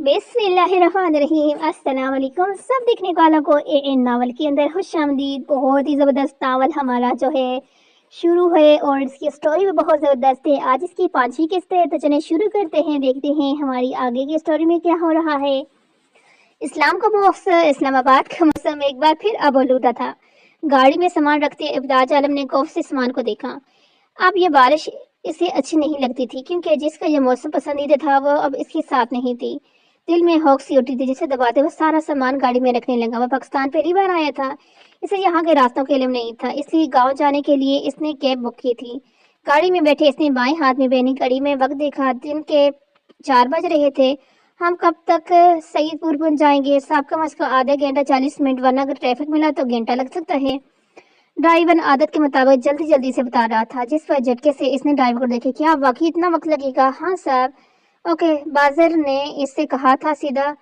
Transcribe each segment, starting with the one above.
بسم اللہ الرحمن الرحیم۔ السلام علیکم سب دیکھنے والوں کو اے این ناول کے اندر خوش آمدید۔ بہت ہی زبردست ناول ہمارا جو ہے شروع ہے اور اس کی سٹوری بھی بہت زبردست ہے۔ آج اس کی 5ویں قسط ہے تو چلیں شروع کرتے ہیں، دیکھتے ہیں ہماری آگے کی سٹوری میں کیا ہو رہا ہے۔ اسلام کا موسم اسلام آباد کا موسم ایک بار پھر اب آلودہ تھا۔ گاڑی میں سامان رکھتے ابتاج عالم نے غور سے سامان کو دیکھا۔ اب یہ بارش اسے اچھی نہیں لگتی تھی کیونکہ جس کا یہ موسم پسندیدہ تھا وہ اب اس کے ساتھ نہیں تھی۔ دل میں ہوک سی اٹھی تھی جسے دباتے وہ سارا سامان گاڑی میں رکھنے لگا۔ وہ پاکستان پہلی بار آیا تھا، اسے یہاں کے راستوں کا علم نہیں تھا، اس لیے گاؤں جانے کے لیے اس نے کیب بک کی تھی۔ گاڑی میں بیٹھے اس نے بائیں ہاتھ میں بینی گھڑی میں وقت دیکھا۔ دن کے 4 بج رہے تھے۔ ہم کب تک سعید پور پہنچ جائیں گے؟ صاحب کم از کم آدھا گھنٹہ 40 منٹ، ورنہ اگر ٹریفک ملا تو گھنٹہ لگ سکتا ہے۔ ڈرائیور عادت کے مطابق جلدی جلدی سے بتا رہا تھا، جس پر جھٹکے سے اس نے ڈرائیور کو دیکھا۔ کیا واقعی اتنا وقت لگے گا؟ ہاں صاحب۔ اوکے، بازر نے اس سے کہا تھا سیدھا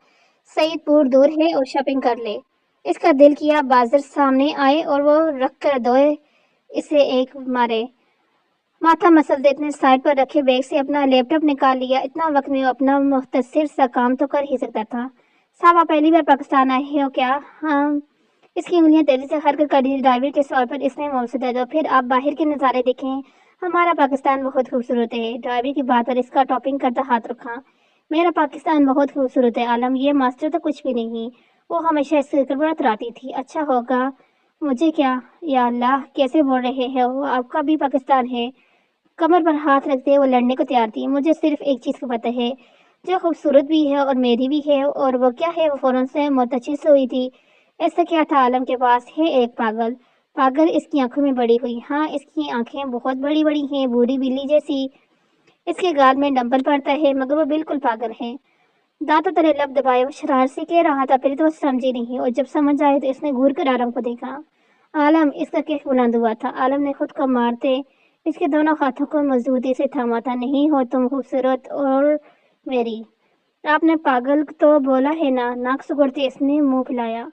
سعید پور دور ہے اور شاپنگ کر لے۔ اس کا دل کیا بازر سامنے آئے اور وہ رکھ کر دوئے اسے ایک مارے۔ ماتھا مسلتے اتنے سائڈ پر رکھے بیگ سے اپنا لیپ ٹاپ نکال لیا۔ اتنا وقت میں وہ اپنا مختصر سا کام تو کر ہی سکتا تھا۔ صاحب آپ پہلی بار پاکستان آئے ہو کیا؟ ہاں۔ اس کی انگلیاں تیزی سے حرکت کر دی۔ ڈرائیور کے سوال پر اس نے منہ سے دے دو۔ پھر آپ باہر کے نظارے دیکھیں، ہمارا پاکستان بہت خوبصورت ہے۔ ڈرائیور کی بات پر اس کا ٹاپنگ کرتا ہاتھ رکھا۔ میرا پاکستان بہت خوبصورت ہے عالم، یہ ماسٹر تو کچھ بھی نہیں۔ وہ ہمیشہ اس سے گڑبڑات رہتی تھی۔ اچھا ہوگا مجھے کیا؟ یا اللہ کیسے بول رہے ہیں؟ وہ آپ کا بھی پاکستان ہے؟ کمر پر ہاتھ رکھتے وہ لڑنے کو تیار تھی۔ مجھے صرف ایک چیز کا پتہ ہے جو خوبصورت بھی ہے اور میری بھی ہے، اور وہ کیا ہے؟ وہ فوراً سے متشعثر ہوئی تھی۔ ایسا کیا تھا عالم کے پاس؟ ہے ایک پاگل۔ پاگل اس کی آنکھوں میں بڑی ہوئی۔ ہاں اس کی آنکھیں بہت بڑی بڑی ہیں، بوڑھی بلی جیسی۔ اس کے گال میں ڈمپل پڑتا ہے، مگر وہ بالکل پاگل ہے۔ دانتوں تلے لب دبائے وہ شرارت سے کہہ رہا تھا، پھر تو وہ سمجھی نہیں، اور جب سمجھ آئے تو اس نے گھور کر عالم کو دیکھا۔ عالم، اس کا کیف بلند ہوا تھا۔ عالم نے خود کو مارتے اس کے دونوں ہاتھوں کو مضبوطی سے تھاما تھا۔ نہیں ہو تم خوبصورت اور میری؟ آپ نے پاگل تو بولا ہے نا؟ ناک سگڑتے اس نے منہ پھلایا۔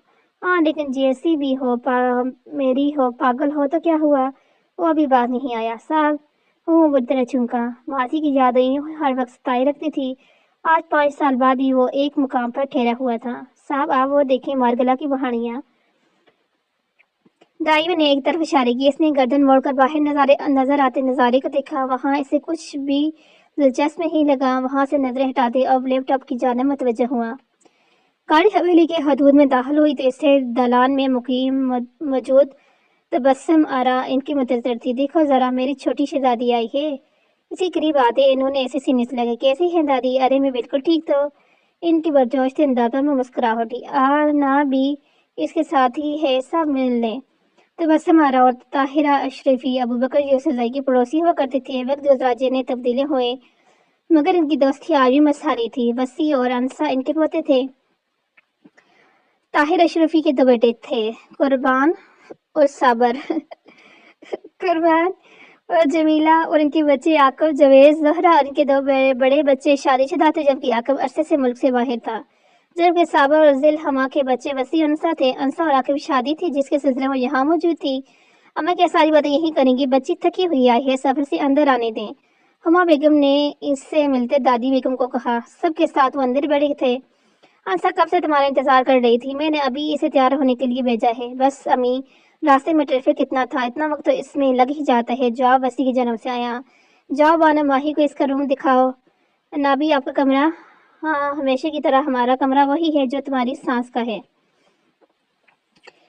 ہاں لیکن جیسی بھی ہو، میری ہو پاگل ہو تو کیا ہوا؟ وہ ابھی بات نہیں آیا صاحب۔ وہ بری طرح چونکا۔ ماضی کی یادیں ہر وقت ستائے رکھتی تھی۔ آج 5 سال بعد بھی وہ ایک مقام پر ٹھہرا ہوا تھا۔ صاحب آپ وہ دیکھیں مارگلا کی پہاڑیاں۔ ڈرائیور نے ایک طرف اشارے کی۔ اس نے گردن موڑ کر باہر نظر آتے نظارے کو دیکھا۔ وہاں اسے کچھ بھی دلچسپ نہیں لگا۔ وہاں سے نظریں ہٹاتے اب لیپ ٹاپ کی جانب متوجہ ہوا۔ گاڑی حویلی کے حدود میں داخل ہوئی تو اس سے دالان میں مقیم موجود تبسم آرا ان کی منتظر تھی۔ دیکھو ذرا میری چھوٹی شہزادی آئی ہے۔ اسی قریب آتے انہوں نے ایسے سینے سے لگے۔ کیسی ہیں دادی؟ ارے میں بالکل ٹھیک تو۔ ان کی برجوش سے اندازوں میں مسکراہٹ تھی۔ آنا بھی اس کے ساتھ ہی ہے، سب مل لیں۔ تبسم آرا اور طاہرہ اشرفی ابو بکر یوسفزئی کی پڑوسی ہوا کرتے تھے۔ وقت گزرا نے تبدیلی ہوئے مگر ان کی دوستی آج بھی مساری تھی۔ وسیع اور انسا ان کے پوتے تھے۔ طاہر اشرفی کے 2 بیٹے تھے، قربان اور صابر۔ قربان اور جمیلہ اور ان کے بچے عاقب، جویز، زہرہ اور ان کے 2 بڑے بچے شادی شدہ تھے، جبکہ عاقب عرصے سے ملک سے باہر تھا۔ جبکہ صابر اور ذل حما کے بچے وسیع اور انسا تھے۔ انسا اور عاقب شادی تھی جس کے سلسلے میں یہاں موجود تھی۔ اب میں کیا ساری باتیں یہی کریں گی؟ بچی تھکی ہوئی آئی ہے، صبر سے اندر آنے دیں۔ حما بیگم نے اس سے ملتے دادی بیگم کو کہا۔ سب کے ساتھ وہ اندر بیٹھے تھے۔ انسا کب سے تمہارا انتظار کر رہی تھی، میں نے ابھی اسے تیار ہونے کے لیے بھیجا ہے۔ بس امی، راستے میں ٹریفک کتنا تھا، اتنا وقت تو اس میں لگ ہی جاتا ہے۔ جاؤ، وسیع کی جانب سے آیا۔ جاؤ بانو ماہی کو اس کا روم دکھاؤ۔ نابی آپ کا کمرہ؟ ہاں ہمیشہ کی طرح ہمارا کمرہ وہی ہے جو تمہاری سانس کا ہے۔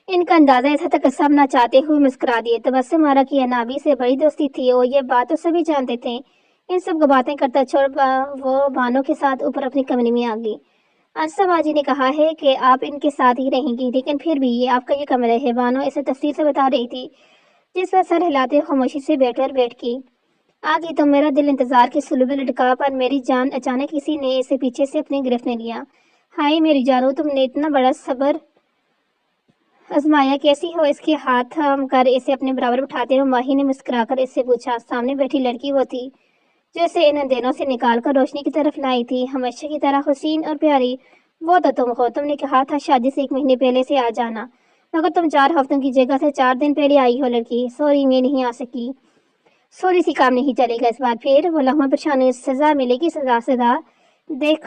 ان کا اندازہ ایسا تھا کہ سب نہ چاہتے ہوئے مسکرا دیے۔ تبسم آرا کی نابی سے بڑی دوستی تھی اور یہ بات تو سبھی جانتے تھے۔ ان سب کو باتیں کرتا چھوڑ وہ بانو کے ساتھ اوپر اپنی کمرے میں آ گئی۔ انسا باجی نے کہا ہے کہ آپ ان کے ساتھ ہی رہیں گی، لیکن پھر بھی یہ آپ کا یہ کمرہ ہے، بانو اسے تفصیل سے بتا رہی تھی، جس پر سر ہلاتے خاموشی سے بیٹھ کی۔ آگئی تو میرا دل انتظار کے سلوب میں لٹکا، پر میری جان اچانک کسی نے اسے پیچھے سے اپنی گرفت میں لیا۔ ہائے میری جانو، تم نے اتنا بڑا صبر آزمایا، کیسی ہو؟ اس کے ہاتھ تھام کر اسے اپنے برابر بٹھاتے ہوئے ماہی نے مسکرا کر اس سے پوچھا۔ سامنے بیٹھی لڑکی وہ تھی جو اسے ان اندھیروں سے نکال کر روشنی کی طرف لائی تھی، ہمیشہ کی طرح حسین اور پیاری۔ وہ تو تم ہو، تم نے کہا تھا شادی سے 1 مہینے پہلے سے آ جانا، مگر تم 4 ہفتوں کی جگہ سے 4 دن پہلے آئی ہو لڑکی۔ سوری میں نہیں آ سکی۔ سوری سی کام نہیں چلے گا اس بار، پھر وہ لمحہ پریشانی سزا ملے گی، سزا دیکھ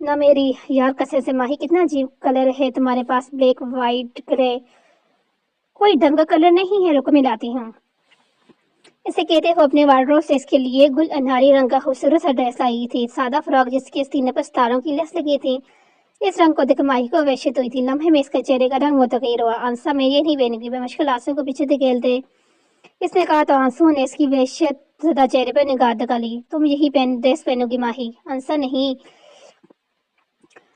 نہ میری یار قسم سے ماہی کتنا عجیب کلر ہے تمہارے پاس، بلیک وائٹ گرے، کوئی ڈھنگ کا کلر نہیں ہے، رکو ملاتی ہوں۔ اسے کہتے ہو اپنے وارڈروب سے اس کے لیے گل انہاری رنگ کا خوبصورت سا ڈریس لائی تھی، سادہ فراک جس کے سینے پر ستاروں کی لیس لگی تھی۔ اس رنگ کو دیکھ ماہی کو وحشت ہوئی تھی، لمحے میں اس کے چہرے کا رنگ متغیر ہوا۔ انسا میں یہ نہیں بہنے کی بمشکل آنسو کو پیچھے دھکیلتے اس نے کہا تو آنسو نے اس کی وحشت زدہ چہرے پر نگاہ ٹکا لی۔ تم یہی ڈریس پہنو گی ماہی؟ انسا نہیں،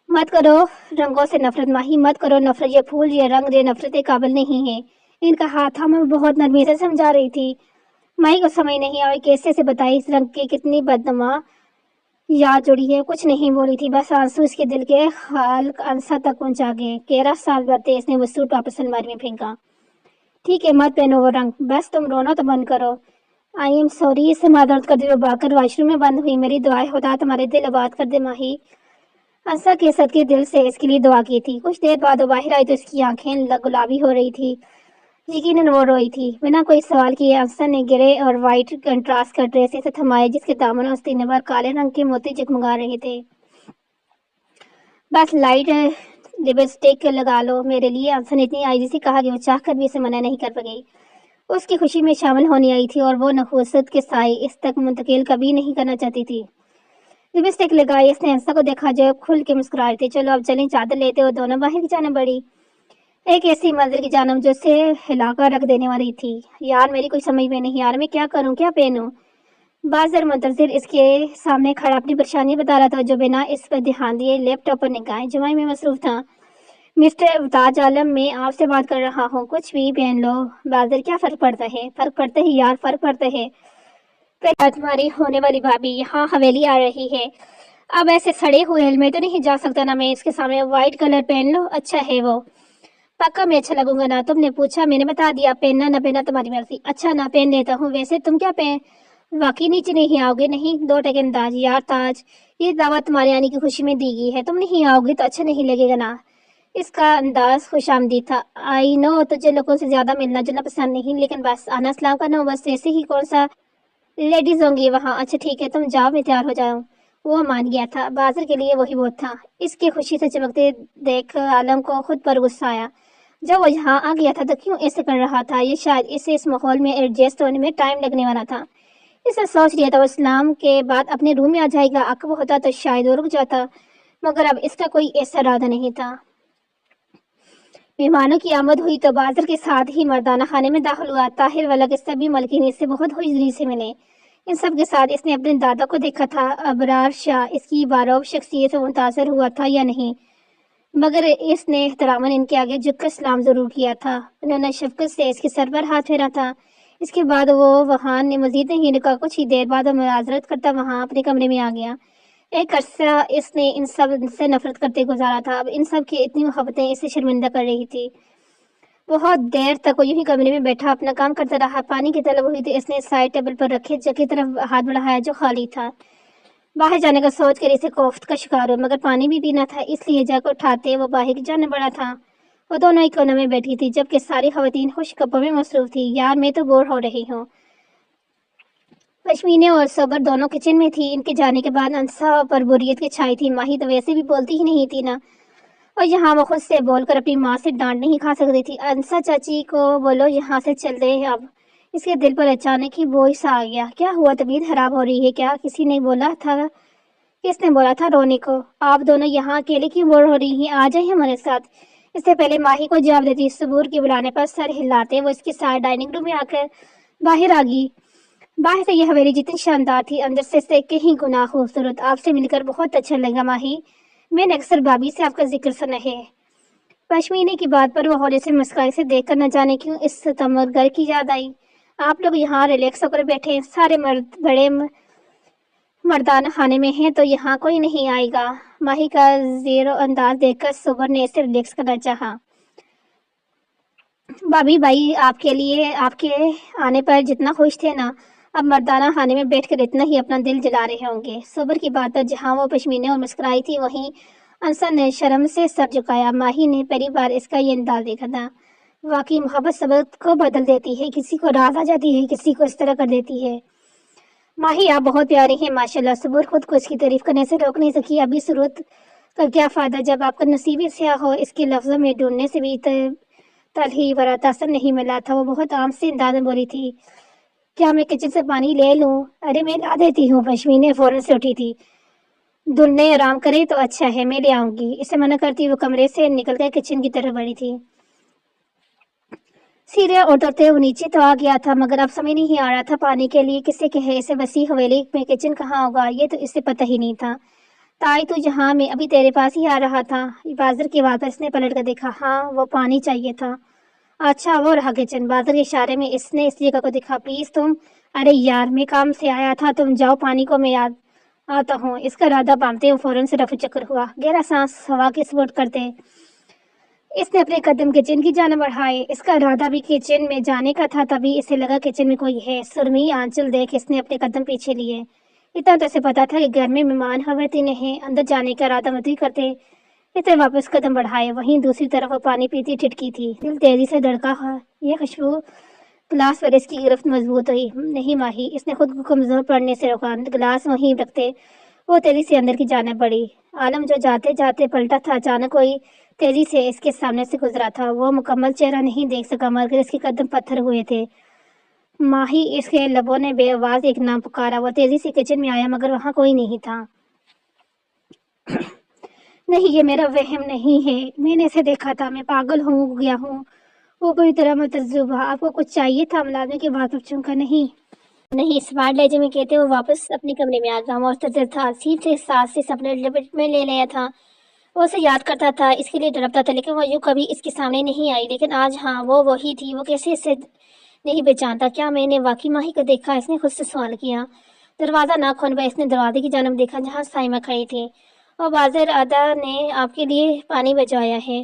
مت کرو رنگوں سے نفرت ماہی، مت کرو نفرت، یہ پھول یہ رنگ یہ نفرت کے قابل نہیں ہے۔ ان کا ہاتھ تھا، میں بہت نرمی سے سمجھا رہی تھی۔ ماہی کو سمجھ نہیں آئی کیسے سے بتائی اس رنگ کی کتنی بدنما یاد جڑی ہے، کچھ نہیں بولی تھی، بس آنسو اس کے دل کے خالق انسا تک پہنچا گئے۔ 11 سال برتے اس نے وہ سوٹ واپس الماری میں پھینکا۔ ٹھیک ہے مت پہنو وہ رنگ، بس تم رونا تو بند کرو۔ آئی ایم سوری، اسے معذرت کرتے ہوئے بھاگ کر واش روم میں بند ہوئی۔ میری دعائیں خدا تمہارے دل آباد کر دے ماہی، انسا کے صدقے دل سے اس کے لیے دعا کی تھی۔ کچھ دیر بعد وہ باہر آئی تو اس کی آنکھیں گلابی ہو رہی تھی، یقیناً وہ روئی تھی۔ بنا کوئی سوال کیے انسا نے گرے اور وائٹ کنٹراسٹ کا ڈریس اسے تھمایا جس کے دامن اور سینے پر کالے رنگ کے موتی جگمگا رہے تھے۔ بس لائٹ لپسٹک لگا لو میرے لیے، انسا نے اتنی آہستگی سے کہا کہ وہ چاہ کر بھی اسے منع نہیں کر پائی۔ اس کی خوشی میں شامل ہونے آئی تھی اور وہ نخوست کے سائے اس تک منتقل کبھی نہیں کرنا چاہتی تھی۔ لپسٹک لگائی اس نے انسا کو دیکھا جو کھل کے مسکرا رہی تھی۔ چلو اب چلیں، چادر لیتے ہوئے دونوں باہر کی جانب بڑھی، ایک ایسی منزل کی جانب جو اسے ہلا کر رکھ دینے والی تھی۔ یار میری کوئی سمجھ میں نہیں، یار میں کیا کروں، کیا پہنوں؟ بازر منتظر اس کے سامنے کھڑا اپنی پریشانی بتا رہا تھا جو بنا اس پر دھیان دیے لیپ ٹاپ پر نگاہیں جمائی میں مصروف تھا۔ مسٹر تاج عالم، میں آپ سے بات کر رہا ہوں، کچھ بھی پہن لو۔ بازر کیا فرق پڑتا ہے؟ فرق پڑتا ہے یار، فرق پڑتا ہے۔ پہلے تمہاری ہونے والی بھابھی یہاں حویلی آ رہی ہے، اب ایسے سڑے ہوئے میں تو نہیں جا سکتا نا، میں اس کے سامنے وائٹ کلر پہن لو، اچھا ہے وہ؟ پکا میں اچھا لگوں گا نا؟ تم نے پوچھا، میں نے بتا دیا، پہننا نہ پہننا تمہاری مرضی۔ اچھا نہ پہن لیتا ہوں، ویسے تم کیا واقعی نیچے نہیں آؤ گے؟ نہیں، 2 ٹکن تاج، یار تاج یہ دعوت تمہارے آنے کی خوشی میں دی گئی ہے، تم نہیں آؤ گے تو اچھا نہیں لگے گا نا۔ اس کا انداز خوش آمدید تھا۔ آئی نو تجھے لوگوں سے زیادہ ملنا جلنا پسند نہیں، لیکن بس آنا سلام کرنا ہو، بس ایسے ہی کون سا لیڈیز ہوں گی وہاں۔ اچھا ٹھیک ہے، تم جاؤ میں تیار ہو جاؤں۔ وہ مان گیا تھا، بازر کے لیے وہی بہت تھا۔ اس کے خوشی سے چمکتے دیکھ عالم کو خود پر غصہ آیا۔ جب وہ یہاں آ گیا تھا تو کیوں ایسے کر رہا تھا؟ یہ شاید اسے اس ماحول میں ایڈجسٹ ہونے میں ٹائم لگنے والا تھا۔ اس نے سوچ لیا تھا وہ اسلام کے بعد اپنے روم میں آ جائے گا، عقب ہوتا تو شاید وہ رک جاتا، مگر اب اس کا کوئی ایسا ارادہ نہیں تھا۔ مہمانوں کی آمد ہوئی تو بازر کے ساتھ ہی مردانہ خانے میں داخل ہوا۔ طاہر ولگ سبھی ملکین اس سے بہت خوش دلی سے ملے۔ ان سب کے ساتھ اس نے اپنے دادا کو دیکھا تھا، ابرار شاہ، اس کی باروب شخصیت سے متاثر ہوا تھا یا نہیں، مگر اس نے احتراماً ان کے آگے جھک کر سلام ضرور کیا تھا۔ انہوں نے شفقت سے اس کے سر پر ہاتھ پھیرا تھا۔ اس کے بعد وہ وہاں نے مزید نہیں رکا، کچھ ہی دیر بعد وہ معذرت کرتا وہاں اپنے کمرے میں آ گیا۔ ایک عرصہ اس نے ان سب سے نفرت کرتے گزارا تھا، اب ان سب کی اتنی محبتیں اسے شرمندہ کر رہی تھی۔ بہت دیر تک وہ یوں کمرے میں بیٹھا اپنا کام کرتا رہا۔ پانی کی طلب ہوئی تو اس نے سائڈ ٹیبل پر رکھے جگ کی طرف ہاتھ بڑھایا جو خالی تھا۔ باہر جانے کا سوچ کر اسے کوفت کا شکار ہو، مگر پانی بھی پینا تھا، اس لیے جگ اٹھاتے وہ باہر جانے پڑا تھا۔ وہ دونوں ایک کونے میں بیٹھی تھی جبکہ ساری خواتین خوش گپوں میں مصروف تھی۔ یار میں تو بور ہو رہی ہوں۔ پشمینے اور صبر دونوں کچن میں تھی۔ ان کے جانے کے بعد انسا پر بوریت کی چھائی تھی، ماہی تو ویسے بھی بولتی ہی نہیں تھی نا، اور یہاں وہ خود سے بول کر اپنی ماں سے ڈانٹ نہیں کھا سکتی تھی۔ انسا چاچی کو بولو یہاں سے چل دے اب۔ اس کے دل پر اچانک ہی بوجھ سا آ گیا۔ کیا ہوا، طبیعت خراب ہو رہی ہے کیا؟ کسی نے بولا تھا، کس نے بولا تھا رونے کو؟ آپ دونوں یہاں اکیلے کیوں بور ہو رہی ہیں، آ جائیں ہمارے ساتھ۔ اس سے پہلے ماہی کو جواب دیتی صبور کے بلانے پر سر ہلاتے وہ اس کے ساتھ ڈائننگ روم میں آ کر باہر آ گئی۔ باہر سے یہ حویلی جتنی شاندار تھی، اندر سے کہیں گنا خوبصورت۔ آپ سے مل کر بہت اچھا لگا ماہی، میں نے اکثر بھابھی سے آپ کا ذکر سنا ہے۔ پشمینے کی بات پر وہ ہولے سے مسکرائی سے دیکھ کر نہ جانے کیوں اس تمغر کی یاد آئی۔ آپ لوگ یہاں ریلیکس ہو کر بیٹھے ہیں، سارے مرد بڑے مردانہ خانے میں ہیں تو یہاں کوئی نہیں آئے گا۔ ماہی کا زیر و انداز دیکھ کر صبر نے اسے ریلیکس کرنا چاہا۔ بھابھی بھائی آپ کے آنے پر جتنا خوش تھے نا، اب مردانہ خانے میں بیٹھ کر اتنا ہی اپنا دل جلا رہے ہوں گے۔ صبر کی بات پر جہاں وہ پشمینے اور مسکرائی تھی وہیں انسا نے شرم سے سر جھکایا۔ ماہی نے پہلی بار اس کا یہ انداز دیکھا تھا۔ واقعی محبت صبر کو بدل دیتی ہے، کسی کو راز آ جاتی ہے، کسی کو اس طرح کر دیتی ہے۔ ماہی آپ بہت پیاری ہیں ماشاءاللہ۔ صبر خود کو اس کی تعریف کرنے سے روک نہیں سکی۔ ابھی صورت کا کیا فائدہ جب آپ کا نصیب ہی سیاہ ہو۔ اس کے لفظوں میں ڈھونڈنے سے بھی تلخی ورا تاثر نہیں ملا تھا۔ وہ بہت عام سے انداز میں بولی تھی، کیا میں کچن سے پانی لے لوں؟ ارے میں لا دیتی ہوں۔ پشمینے فوراً سے اٹھی تھی۔ دلہنے آرام کرے تو اچھا ہے، میں لے آؤں گی۔ اسے منع کرتی وہ کمرے سے نکل کر کچن کی طرف بڑھی تھی۔ سیڑھیاں اترتے وہ نیچے تو آ گیا تھا، مگر اب سمجھ نہیں آ رہا تھا پانی کے لیے کسے کہے۔ اسے وسیع حویلی میں کچن کہاں ہوگا یہ تو اسے پتہ ہی نہیں تھا۔ تائی تو جہاں میں ابھی تیرے پاس ہی آ رہا تھا۔ بازر کے بعد پر اس نے پلٹ کر دیکھا۔ ہاں وہ پانی چاہیے تھا۔ اچھا وہ رہا کچن۔ بازر کے اشارے میں اس نے اس جگہ کو دیکھا۔ پلیز تم۔ ارے یار میں کام سے آیا تھا، تم جاؤ پانی کو میں آتا ہوں۔ اس کا ارادہ باندھتے وہ فوراً سے رفو چکر ہوا۔ گہرا سانس ہوا کے سپورٹ کرتے اس نے اپنے قدم کچن کی جانب بڑھائے۔ اس کا ارادہ بھی کچن میں جانے کا تھا، تبھی اسے لگا کچن میں کوئی ہے۔ سرمئی آنچل دیکھ اس نے اپنے قدم پیچھے لیے۔ اتنا تو اسے پتا تھا کہ گھر میں مہمان خواتین ہیں، اندر جانے کا ارادہ مت ہی کرتے۔ اس نے واپس قدم بڑھائے۔ وہیں دوسری طرف وہ پانی پیتی ٹھٹکی تھی۔ دل تیزی سے دھڑکا۔ یہ خوشبو گلاس پر اس کی گرفت مضبوط ہوئی۔ نہیں ماہی، اس نے خود کو کمزور پڑنے سے روکا۔ گلاس وہیں رکھتے وہ تیزی سے اندر کی جانب بڑھی۔ عالم جو جاتے جاتے پلٹا تھا، اچانک کوئی تیزی سے اس کے سامنے سے گزرا تھا۔ وہ مکمل چہرہ نہیں دیکھ سکا، مگر اس کے قدم پتھر ہوئے تھے۔ ماہی، اس کے لبوں نے بے آواز ایک نام پکارا۔ وہ تیزی سے کچن میں آیا، مگر وہاں کوئی نہیں تھا۔ نہیں، یہ میرا وہم نہیں ہے، میں نے اسے دیکھا تھا۔ میں پاگل ہو گیا ہوں۔ وہ بری طرح متضرر ہوا۔ آپ کو کچھ چاہیے تھا؟ ملازم کی بات پر چونکا۔ نہیں، اسمارٹ لہجے میں کہتے وہ واپس اپنے کمرے میں آ گیا۔ معتدل تھا، سیٹ سے سانس سے اپنے لپٹ میں لے لیا تھا۔ وہ اسے یاد کرتا تھا، اس کے لیے تڑپتا تھا، لیکن وہ یوں کبھی اس کے سامنے نہیں آئی۔ لیکن آج ہاں وہ وہی تھی۔ وہ کیسے اسے نہیں پہچانتا؟ کیا میں نے واقعی ماہی کو دیکھا؟ اس نے خود سے سوال کیا۔ دروازہ نہ کھول پر اس نے دروازے کی جانب دیکھا جہاں سائمہ کھڑی تھی۔ اور بازر آدھا نے آپ کے لیے پانی بھجوایا ہے۔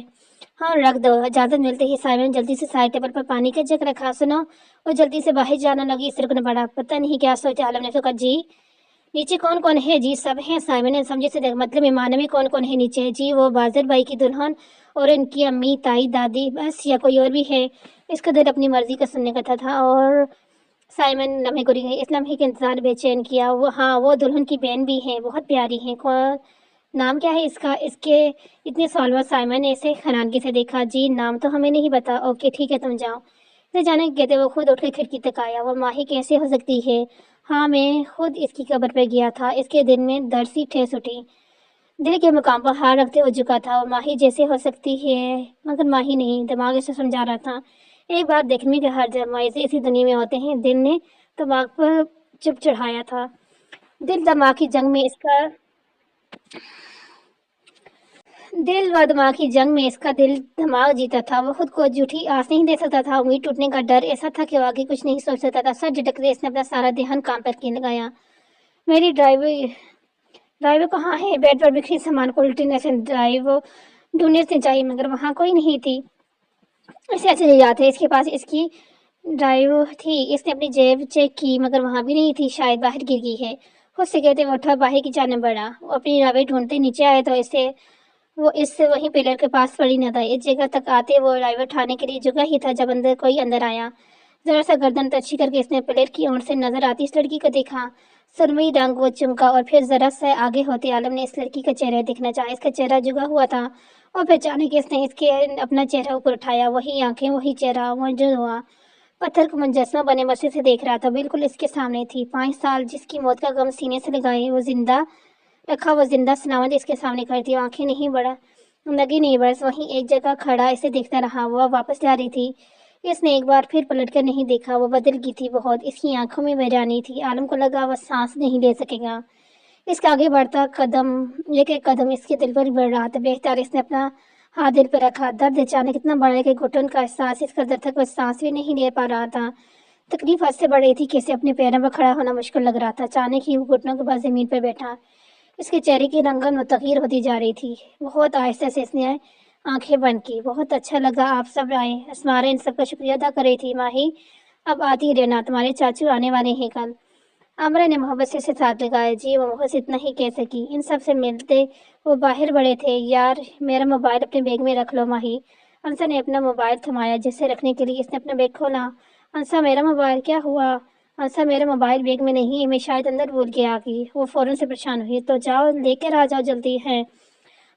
ہاں رکھ دو۔ اجازت ملتے ہی سائمہ نے جلدی سے سائڈ ٹیبل پر پانی کا جگ رکھا۔ سنو، وہ جلدی سے باہر جانا لگی۔ اس رکن پڑا۔ پتہ نہیں کیا سوچا عالم نے۔ تو کہا جی نیچے کون کون ہے؟ جی سب ہیں۔ سائمہ نے سمجھے سے دیکھا۔ مطلب مہمانوں میں کون کون ہے نیچے؟ جی وہ بازر بھائی کی دلہن اور ان کی امی، تائی، دادی، بس، یا کوئی اور بھی ہے؟ اس کا دل اپنی مرضی کا سننے کا تھا اور سائمہ نے لمحے گری گئی۔ اس لمحے کے انتظار بے چین کیا۔ وہ ہاں وہ دلہن کی بہن بھی ہیں، بہت پیاری ہیں۔ نام کیا ہے اس کا؟ اس کے اتنے سوال بعد سائمہ نے اسے حیرانگی سے دیکھا۔ جی نام تو ہمیں نہیں پتا۔ اوکے ٹھیک ہے، تم جاؤ۔ اسے جانے کے کہتے وہ خود اٹھ کر کھڑکی تک آیا۔ وہ ماہی کیسے ہو سکتی ہے؟ ہاں میں خود اس کی قبر پہ گیا تھا۔ اس کے دل میں درد سی ٹھیس اٹھی۔ دل کے مقام پر ہاتھ رکھتے ہوئے جھکا تھا۔ وہ ماہی جیسے ہو سکتی ہے، مگر ماہی نہیں۔ دماغ اسے سمجھا رہا تھا ایک بات دیکھنے کے ہر جرمائزے اسی دنیا میں ہوتے ہیں۔ دل نے دماغ پر چپ چڑھایا تھا۔ دل دماغ کی جنگ میں اس کا دل دماغ جیتا تھا۔ وہ خود کو جھوٹی آس نہیں دے سکتا تھا۔ امید ٹوٹنے کا ڈر ایسا تھا کہ وہ آگے کچھ نہیں سوچ سکتا تھا۔ سر جھٹکتے اس نے اپنا سارا دھیان کام پر لگایا۔ میری ڈرائیو کہاں ہے؟ بیڈ پر بکھری سامان کو الٹی سے ڈرائیو ڈھونڈنے سے چاہیے، مگر وہاں کوئی نہیں تھی۔ اسے اچھے یاد ہے اس کے پاس اس کی ڈرائیو تھی۔ اس نے اپنی جیب چیک کی، مگر وہاں بھی نہیں تھی۔ شاید باہر گر گئی ہے۔ خود سے کہتے وہ اٹھا، باہر کی جانب بڑھا۔ وہ اپنی ڈرائیو ڈھونڈتے نیچے آئے تو اس سے وہیں پلر کے پاس پڑی نہ تھا۔ اس جگہ تک آتے وہ ڈرائیو اٹھانے کے لیے جگہ ہی تھا جب کوئی اندر آیا۔ ذرا سا گردن ترچھی کر کے اس نے پلر کی اونٹ سے نظر آتی اس لڑکی کو دیکھا۔ سرمئی رنگ وہ چمکا اور پھر ذرا سا آگے ہوتے عالم نے اس لڑکی کا چہرہ دیکھنا چاہا۔ اس کا چہرہ جھکا ہوا تھا اور پہچانے کے اس نے اپنا چہرہ اوپر اٹھایا۔ وہی آنکھیں، وہی چہرہ موجود ہوا۔ پتھر کو مجسمہ بنے مسجد سے دیکھ رہا تھا، بالکل اس کے سامنے تھی۔ 5 سال جس کی موت کا غم سینے سے لگائے وہ زندہ سلامت اس کے سامنے کھڑی تھی۔ آنکھیں نہیں لگی نہیں، بس وہیں ایک جگہ کھڑا اسے دیکھتا رہا۔ وہ واپس جا رہی تھی۔ اس نے ایک بار پھر پلٹ کر نہیں دیکھا۔ وہ بدل گئی تھی بہت۔ اس کی آنکھوں میں ویرانی تھی۔ عالم کو لگا وہ سانس نہیں لے سکے گا۔ اس کا آگے بڑھتا قدم اس کے دل پر بڑھ رہا تھا۔ بہتر اس نے اپنا ہاتھ دل پر رکھا۔ درد اچانک اتنا بڑھ رہا کہ گھٹن کا احساس اس قدر تک وہ سانس بھی نہیں لے پا رہا تھا۔ تکلیف حد سے بڑھ رہی تھی کہ اسے اپنے پیروں پر کھڑا ہونا مشکل لگ رہا تھا۔ اچانک ہی وہ گھٹنوں کے بعد زمین پر بیٹھا۔ اس کے چہرے کی رنگت متغیر ہوتی جا رہی تھی۔ بہت آہستہ سے اس نے آنکھیں بند کی۔ بہت اچھا لگا آپ سب آئے۔ اسمارا ان سب کا شکریہ ادا کر رہی تھی۔ ماہی اب آتی رہنا، تمہارے چاچو آنے والے ہیں کل۔ امرا نے محبت سے اسے ساتھ لگایا۔ جی وہ محبت سے اتنا ہی کہہ سکی۔ ان سب سے ملتے وہ باہر بڑے تھے۔ یار میرا موبائل اپنے بیگ میں رکھ لو ماہی۔ انسا نے اپنا موبائل تھمایا جسے رکھنے کے لیے اس نے اپنا بیگ کھولا۔ انسا میرا موبائل کیا ہوا؟ انسا میرا موبائل بیگ میں نہیں ہے، میں شاید اندر بھول کے آ گئی۔ وہ فوراً سے پریشان ہوئی۔ تو جاؤ لے کر آ جاؤ جلدی ہے۔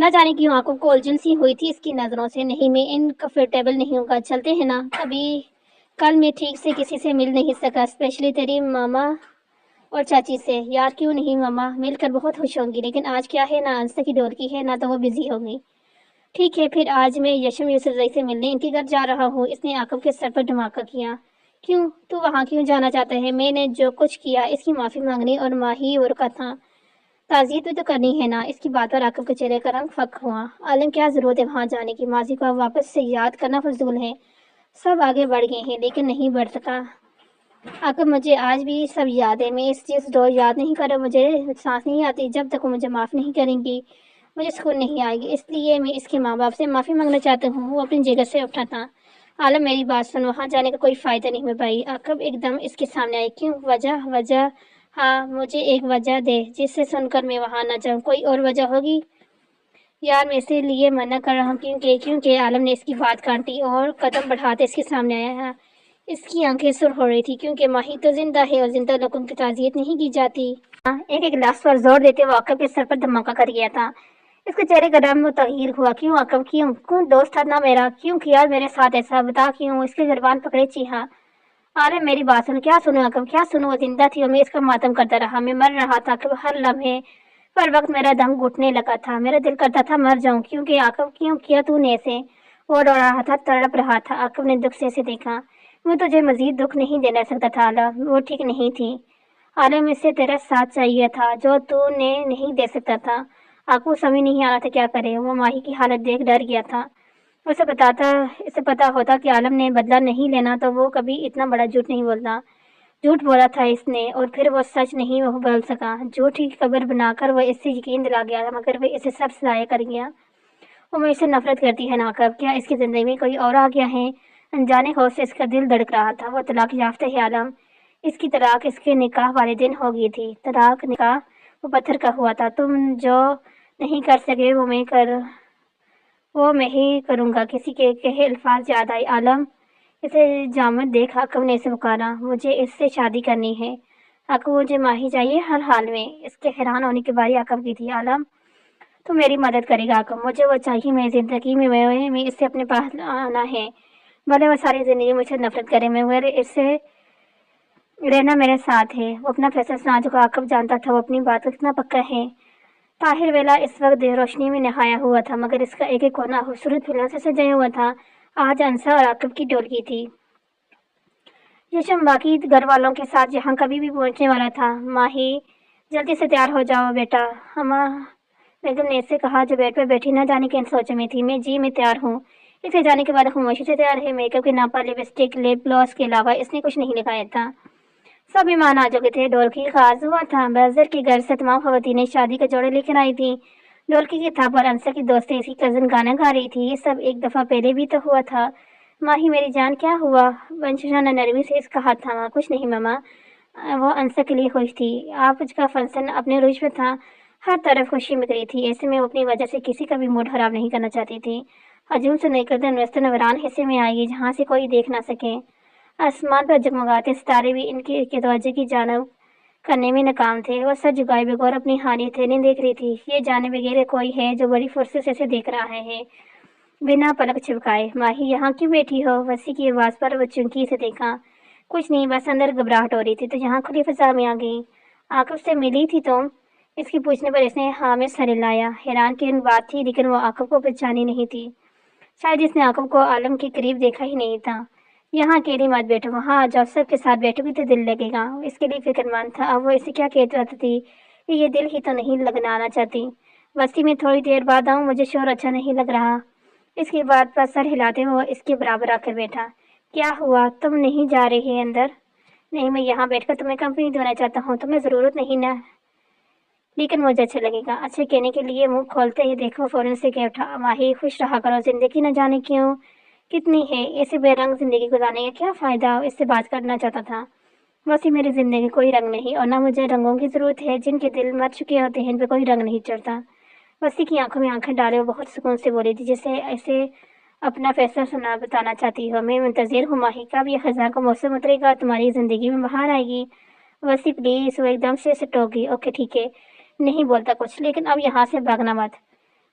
نہ جانے کیوں آنکھوں کو الجھن سی ہوئی تھی اس کی نظروں سے. نہیں میں ان کمفرٹیبل نہیں ہوں گا. چلتے ہیں نا. ابھی کل میں ٹھیک سے کسی سے مل نہیں سکا, اسپیشلی تیری ماما اور چاچی سے. یار کیوں نہیں ماما, مل کر بہت خوش ہوں گی, لیکن آج کیا ہے, نہ انسا کی ڈور کی ہے نہ تو وہ بزی ہوگی. ٹھیک ہے پھر آج میں یشم یوسفزئی سے ملنے ان کے گھر جا رہا ہوں. اس نے عاقب کے سر پر دھماکہ کیا. کیوں, تو وہاں کیوں جانا چاہتا ہے؟ میں نے جو کچھ کیا اس کی معافی مانگنی اور ماہی اور کا تھا. تعزیت بھی تو کرنی ہے نا. اس کی بات پر عاقب کے چہرے کا رنگ فک ہوا. عالم کیا ضرورت ہے وہاں جانے کی, ماضی کو واپس سے یاد کرنا فضول ہے. سب آگے بڑھ گئے ہیں لیکن نہیں بڑھ سکا. عاقب مجھے آج بھی سب یاد ہے. میں اس چیز کو یاد نہیں کر رہا, مجھے سانس نہیں آتی. جب تک وہ مجھے معاف نہیں کریں گی مجھے سکون نہیں آئے گی. اس لیے میں اس کے ماں باپ سے معافی مانگنا چاہتا ہوں. وہ اپنی جگہ سے اٹھا تھا. عالم میری بات سن, وہاں جانے کا کوئی فائدہ نہیں ہے بھائی. عاقب ایک دم اس کے سامنے آئی. کیوں, وجہ ہاں مجھے ایک وجہ دے جس سے سن کر میں وہاں نہ جاؤں. کوئی اور وجہ ہوگی یار, میں اسی لیے منع کر رہا ہوں کیونکہ عالم نے اس کی بات کاٹی اور قدم بڑھاتے اس کے سامنے آیا. اس کی آنکھیں سرخ ہو رہی تھی کیونکہ ماہی تو زندہ ہے اور زندہ لوگوں کی تعزیت نہیں کی جاتی. ایک گلاس پر زور دیتے وہ عاقب کے سر پر دھماکہ کر گیا تھا. اس کے چہرے کا رنگ تغیر ہوا. کیوں عاقب, کیوں دوست تھا نا میرا, کیوں کیا میرے ساتھ ایسا, بتا کیوں. اس کے گربان پکڑے چیخا. عالم میری بات سن. کیا سنو عاقب, کیا سنو. وہ زندہ تھی اور میں اس کا ماتم کرتا رہا. میں مر رہا تھا کہ ہر لمحے پر وقت میرا دم گھٹنے لگا تھا. میرا دل کرتا تھا مر جاؤں. کیونکہ عاقب کیوں کیا تو نے ایسے. وہ رو رہا تھا, تڑپ رہا تھا. عاقب نے دکھ سے اسے دیکھا. میں تجھے مزید دکھ نہیں دینا سکتا تھا عالم, وہ ٹھیک نہیں تھی. عالم اس سے تیرا ساتھ چاہیے تھا جو تو نے نہیں دے سکتا تھا. عاقب سمجھ نہیں آ رہا تھا کیا کرے. وہ ماہی کی حالت دیکھ ڈر گیا تھا. اسے پتا ہوتا کہ عالم نے بدلہ نہیں لینا تو وہ کبھی اتنا بڑا جھوٹ نہیں بولتا. جھوٹ بولا تھا اس نے اور پھر وہ سچ نہیں وہ بول سکا. جھوٹ کی خبر بنا کر وہ اس سے یقین دلا گیا مگر وہ اسے سب ضائع کر گیا. وہ مجھ سے نفرت کرتی ہے نا عاقب, کیا اس کی زندگی میں کوئی اور آ گیا ہے. انجانے خوف سے اس کا دل دھڑک رہا تھا. وہ طلاق یافتہ ہے عالم. اس کی طلاق اس کے نکاح والے دن ہو گئی تھی. طلاق نکاح وہ پتھر کا ہوا تھا. تم جو نہیں کر سکے وہ میں ہی کروں گا. کسی کے کہے الفاظ یاد آئے. عالم اسے جامد دیکھ عاقب نے اسے پکارا. مجھے اس سے شادی کرنی ہے عاقب, مجھے ماہی چاہیے ہر حال میں. اس کے حیران ہونے کی باری عاقب کی تھی. عالم تو میری مدد کرے گا عاقب, مجھے وہ چاہیے. میں زندگی میں اس سے اپنے پاس آنا ہے. بھلے وہ ساری زندگی مجھ سے نفرت کرے, مگر اس سے رہنا میرے ساتھ ہے. وہ اپنا فیصلہ سنا چکا. عاقب جانتا تھا وہ اپنی بات کا کتنا پکا ہے. طاہر ویلا اس وقت روشنی میں نہایا ہوا تھا مگر اس کا ایک ایک کونا خوبصورت پھولوں سے سجایا ہوا تھا. آج انسا اور عاقب کی ڈولکی تھی. یشم باقی گھر والوں کے ساتھ یہاں کبھی بھی پہنچنے والا تھا. ماہی جلدی سے تیار ہو جاؤ بیٹا, اما بیگم نے اس سے کہا جو بیڈ پر بیٹھی نہ جانے کی سوچ میں تھی. میں تیار ہوں. اسے جانے کے بعد خاموشی سے تیار ہے. میک اپ کے ناپا, لپسٹک, لپ گلوس کے علاوہ اس نے کچھ نہیں لگایا تھا. سب مہمان آ چکے تھے. ڈولکی کا آغاز ہوا تھا. بازر کے گھر سے تمام خواتینیں شادی کے جوڑے لے کر آئی تھی. ڈولکی کی تھا پر انسا کی دوست اس کی کزن گانا گا رہی تھی. یہ سب ایک دفعہ پہلے بھی تو ہوا تھا. ماہی میری جان کیا ہوا. ونششا نے نرمی سے اس کا ہاتھ تھاما. کچھ نہیں ماما. وہ انسا کے لیے خوش تھی. آپ کا فنکشن اپنے روش میں تھا. ہر طرف خوشی مچ رہی تھی. ایسے میں وہ اپنی وجہ سے کسی کا بھی موڈ خراب نہیں کرنا چاہتی تھی. ہجوم سے نکل کر نوستن ویران حصے میں آئی جہاں سے کوئی دیکھ نہ سکے. آسمان پر جگمگاتے ستارے بھی ان کی توجہ کی جانب کرنے میں ناکام تھے. وہ سر جھکائے بغیر اپنی حالیت نہیں دیکھ رہی تھی. یہ جانے بغیر کوئی ہے جو بڑی فرصت سے اسے دیکھ رہا ہے بنا پلک چھپکائے. ماہی یہاں کیوں بیٹھی ہو. وسیع کی آواز پر وہ چونکی سے دیکھا. کچھ نہیں, بس اندر گھبراہٹ ہو رہی تھی تو یہاں کھلی فضا میں آ گئی. عاقب سے ملی تھی تم. اس کی پوچھنے پر اس نے ہاں میں سر ہلایا. حیران کی بات تھی لیکن وہ عاقب کو پہچانی نہیں تھی. شاید اس نے عاقب کو عالم کے قریب دیکھا ہی نہیں تھا. یہاں اکیلی مت بیٹھو, وہاں جب سب کے ساتھ بیٹھو گی تو دل لگے گا. اس کے لیے فکر مند تھا. اب وہ اسے کیا کہتا تھی کہ یہ دل ہی تو نہیں لگانا چاہتی. وسیع میں تھوڑی دیر بعد آؤں, مجھے شور اچھا نہیں لگ رہا. اس کی بات پر سر ہلاتے ہوئے اس کے برابر آ کر بیٹھا. کیا ہوا, تم نہیں جا رہی اندر. نہیں, میں یہاں بیٹھ کر تمہیں کمپنی دینا چاہتا ہوں. تمہیں ضرورت نہیں نا, لیکن مجھے اچھا لگے گا. اچھا کہنے کے لیے منہ کھولتے ہی دیکھو فوراً سے کہہ اٹھا. ماہی خوش رہا کرو, زندگی نہ جانے کیوں کتنی ہے. ایسے بے رنگ زندگی گزارنے کا کیا فائدہ. اس سے بات کرنا چاہتا تھا. ویسے میری زندگی کوئی رنگ نہیں اور نہ مجھے رنگوں کی ضرورت ہے. جن کے دل مر چکے ہوتے ہیں ان پہ کوئی رنگ نہیں چڑھتا. وسیع کی آنکھوں میں آنکھیں ڈالے وہ بہت سکون سے بولی تھی جسے ایسے اپنا فیصلہ بتانا چاہتی ہو. میں منتظر ہوں ماہی, کب یہ خزاں کا موسم اترے گا, تمہاری زندگی میں بہار آئے گی. وسیع پلیز. وہ ایک دم سے ٹوک گئی. اوکے ٹھیک ہے. نہیں بولتا کچھ, لیکن اب یہاں سے بھاگنا مت.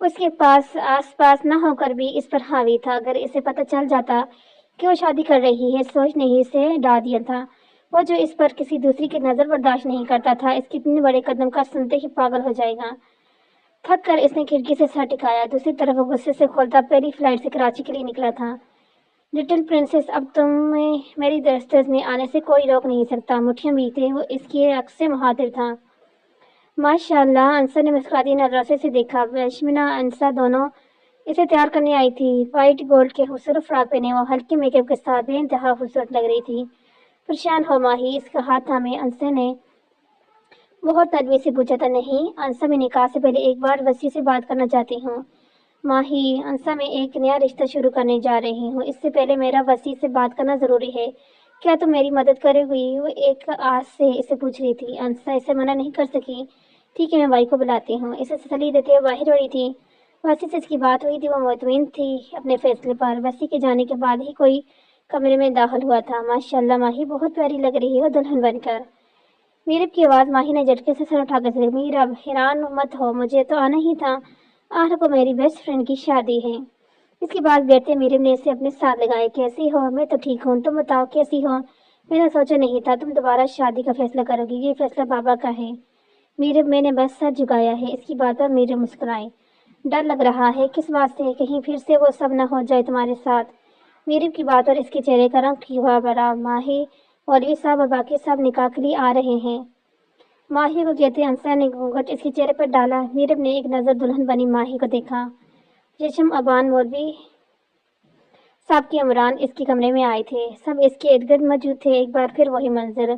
اس کے پاس آس پاس نہ ہو کر بھی اس پر حاوی تھا۔ اگر اسے پتہ چل جاتا کہ وہ شادی کر رہی ہے، سوچ نے ہی اسے ڈا دیا تھا۔ وہ جو اس پر کسی دوسری کی نظر برداشت نہیں کرتا تھا، اس کے اتنے بڑے قدم کا سنتے ہی پاگل ہو جائے گا۔ تھک کر اس نے کھڑکی سے سر ٹکایا۔ دوسری طرف وہ غصے سے کھولتا پہلی فلائٹ سے کراچی کے لیے نکلا تھا۔ لٹل پرنسس، اب تمہیں میری دسترس میں آنے سے کوئی روک نہیں سکتا۔ مٹھیاں بیتے وہ اس کی عکس سے مخاطب تھا۔ ماشاء اللہ، انسا نے مسکراتی نظروں سے دیکھا۔ بشمینا انسا دونوں اسے تیار کرنے آئی تھی۔ وائٹ گولڈ کے خوبصورت فراک پہنے وہ ہلکے میک اپ کے ساتھ بے انتہا خوبصورت لگ رہی تھی۔ پریشان ہو ماہی، اس کا ہاتھ تھامے انسا نے بہت تدبیر سے پوچھا تھا۔ نہیں انسا، میں نکاح سے پہلے ایک بار وسیع سے بات کرنا چاہتی ہوں۔ ماہی انسا، میں ایک نیا رشتہ شروع کرنے جا رہی ہوں، اس سے پہلے میرا وسیع سے بات کرنا ضروری ہے۔ کیا تم میری مدد کرے گی؟ وہ ایک آس سے اسے پوچھ رہی تھی۔ انسا اسے منع نہیں کر سکی۔ ٹھیک ہے، میں بائی کو بلاتی ہوں۔ اسے تسلی دیتے ہوئے باہر بڑھی تھی۔ وسیع سے اس کی بات ہوئی تھی، وہ مطمئن تھی اپنے فیصلے پر۔ وسیع کے جانے کے بعد ہی کوئی کمرے میں داخل ہوا تھا۔ ماشاء اللہ ماہی، بہت پیاری لگ رہی ہو دلہن بن کر۔ میرب کی آواز ماہی نے جھٹکے سے سر اٹھا کر سے میرب، حیران مت ہو، مجھے تو آنا ہی تھا۔ آج کو میری بیسٹ فرینڈ کی شادی ہے۔ اس کے بعد بیٹھتے میرب نے اسے اپنے ساتھ لگائے۔ کیسی ہو؟ میں تو ٹھیک ہوں، تم بتاؤ کیسی ہو؟ میں نے سوچا نہیں تھا تم دوبارہ شادی کا فیصلہ کرو گی، یہ فیصلہ بابا کا ہے۔ میرب، میں نے بس سر جھکایا ہے۔ اس کی بات پر میرب مسکرائے۔ ڈر لگ رہا ہے؟ کس بات سے؟ کہیں پھر سے وہ سب نہ ہو جائے تمہارے ساتھ؟ میرب کی بات اور اس کے چہرے کا رنگ ہوا بڑا۔ ماہی، مولوی صاحب اور باقی سب نکاح کے لیے آ رہے ہیں۔ ماہی کو کہتے انسا نے گھونگھٹ اس کے چہرے پر ڈالا۔ میرب نے ایک نظر دلہن بنی ماہی کو دیکھا۔ چشم ابان مولوی صاحب کے عمران اس کے کمرے میں آئے تھے۔ سب اس کے ارد گرد موجود تھے۔ ایک بار پھر وہی منظر۔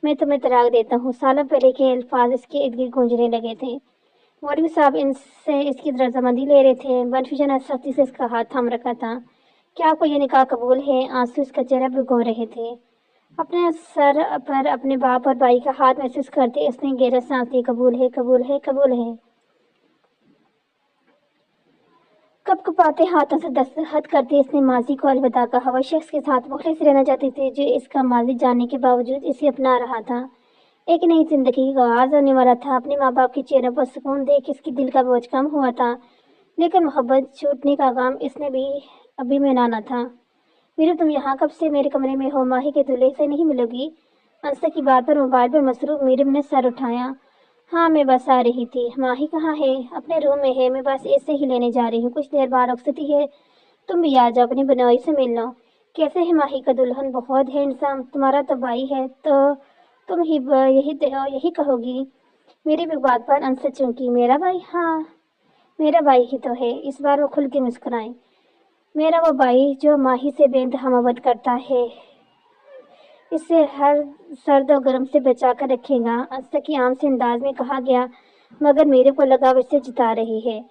میں تمہیں طلاق دیتا ہوں، سالوں پہلے کے الفاظ اس کے ارد گرد گونجنے لگے تھے۔ مولوی صاحب ان سے اس کی رضامندی لے رہے تھے۔ بنفشا نے سختی سے اس کا ہاتھ تھام رکھا تھا۔ کیا آپ کو یہ نکاح قبول ہے؟ آنسو اس کا چہرہ بھگو رہے تھے۔ اپنے سر پر اپنے باپ اور بھائی کا ہاتھ محسوس کرتے اس نے گہرا سانس لی۔ قبول ہے، قبول ہے، قبول ہے۔ کپ کپاتے ہاتھوں سے دستخط کرتے اس نے ماضی کو الوداع کہا۔ وہ شخص کے ساتھ مخلص رہنا چاہتی تھی جو اس کا ماضی جاننے کے باوجود اسے اپنا رہا تھا۔ ایک نئی زندگی کا آغاز ہونے والا تھا۔ اپنے ماں باپ کے چہروں پر سکون دیکھ اس کے دل کا بوجھ کم ہوا تھا، لیکن محبت چھوٹنے کا غم اس نے بھی ابھی منانا تھا۔ میرے، تم یہاں کب سے میرے کمرے میں ہو؟ ماہی کے دولہے سے نہیں ملو گی؟ انسا کی بات پر موبائل پر مصروف میرب نے سر اٹھایا۔ ہاں، میں بس آ رہی تھی۔ ماہی کہاں ہے؟ اپنے روم میں ہے، میں بس ایسے ہی لینے جا رہی ہوں، کچھ دیر بعد رخصتی ہے، تم بھی آ جاؤ، اپنی بنوئی سے مل لو۔ کیسے ہے ماہی کا دلہن؟ بہت ہینڈسم، تمہارا تو بھائی ہے تو تم ہی یہی کہو گی۔ میری بھی بات پر انسا چونکی۔ میرا بھائی؟ ہاں، میرا بھائی ہی تو ہے۔ اس بار وہ کھل کے مسکرائیں۔ میرا وہ بھائی جو ماہی سے بے انتہا محبت کرتا ہے، اسے ہر سرد و گرم سے بچا کر رکھے گا۔ انسا کی عام سے انداز میں کہا گیا، مگر میرے کو لگا وہ اسے جتا رہی ہے۔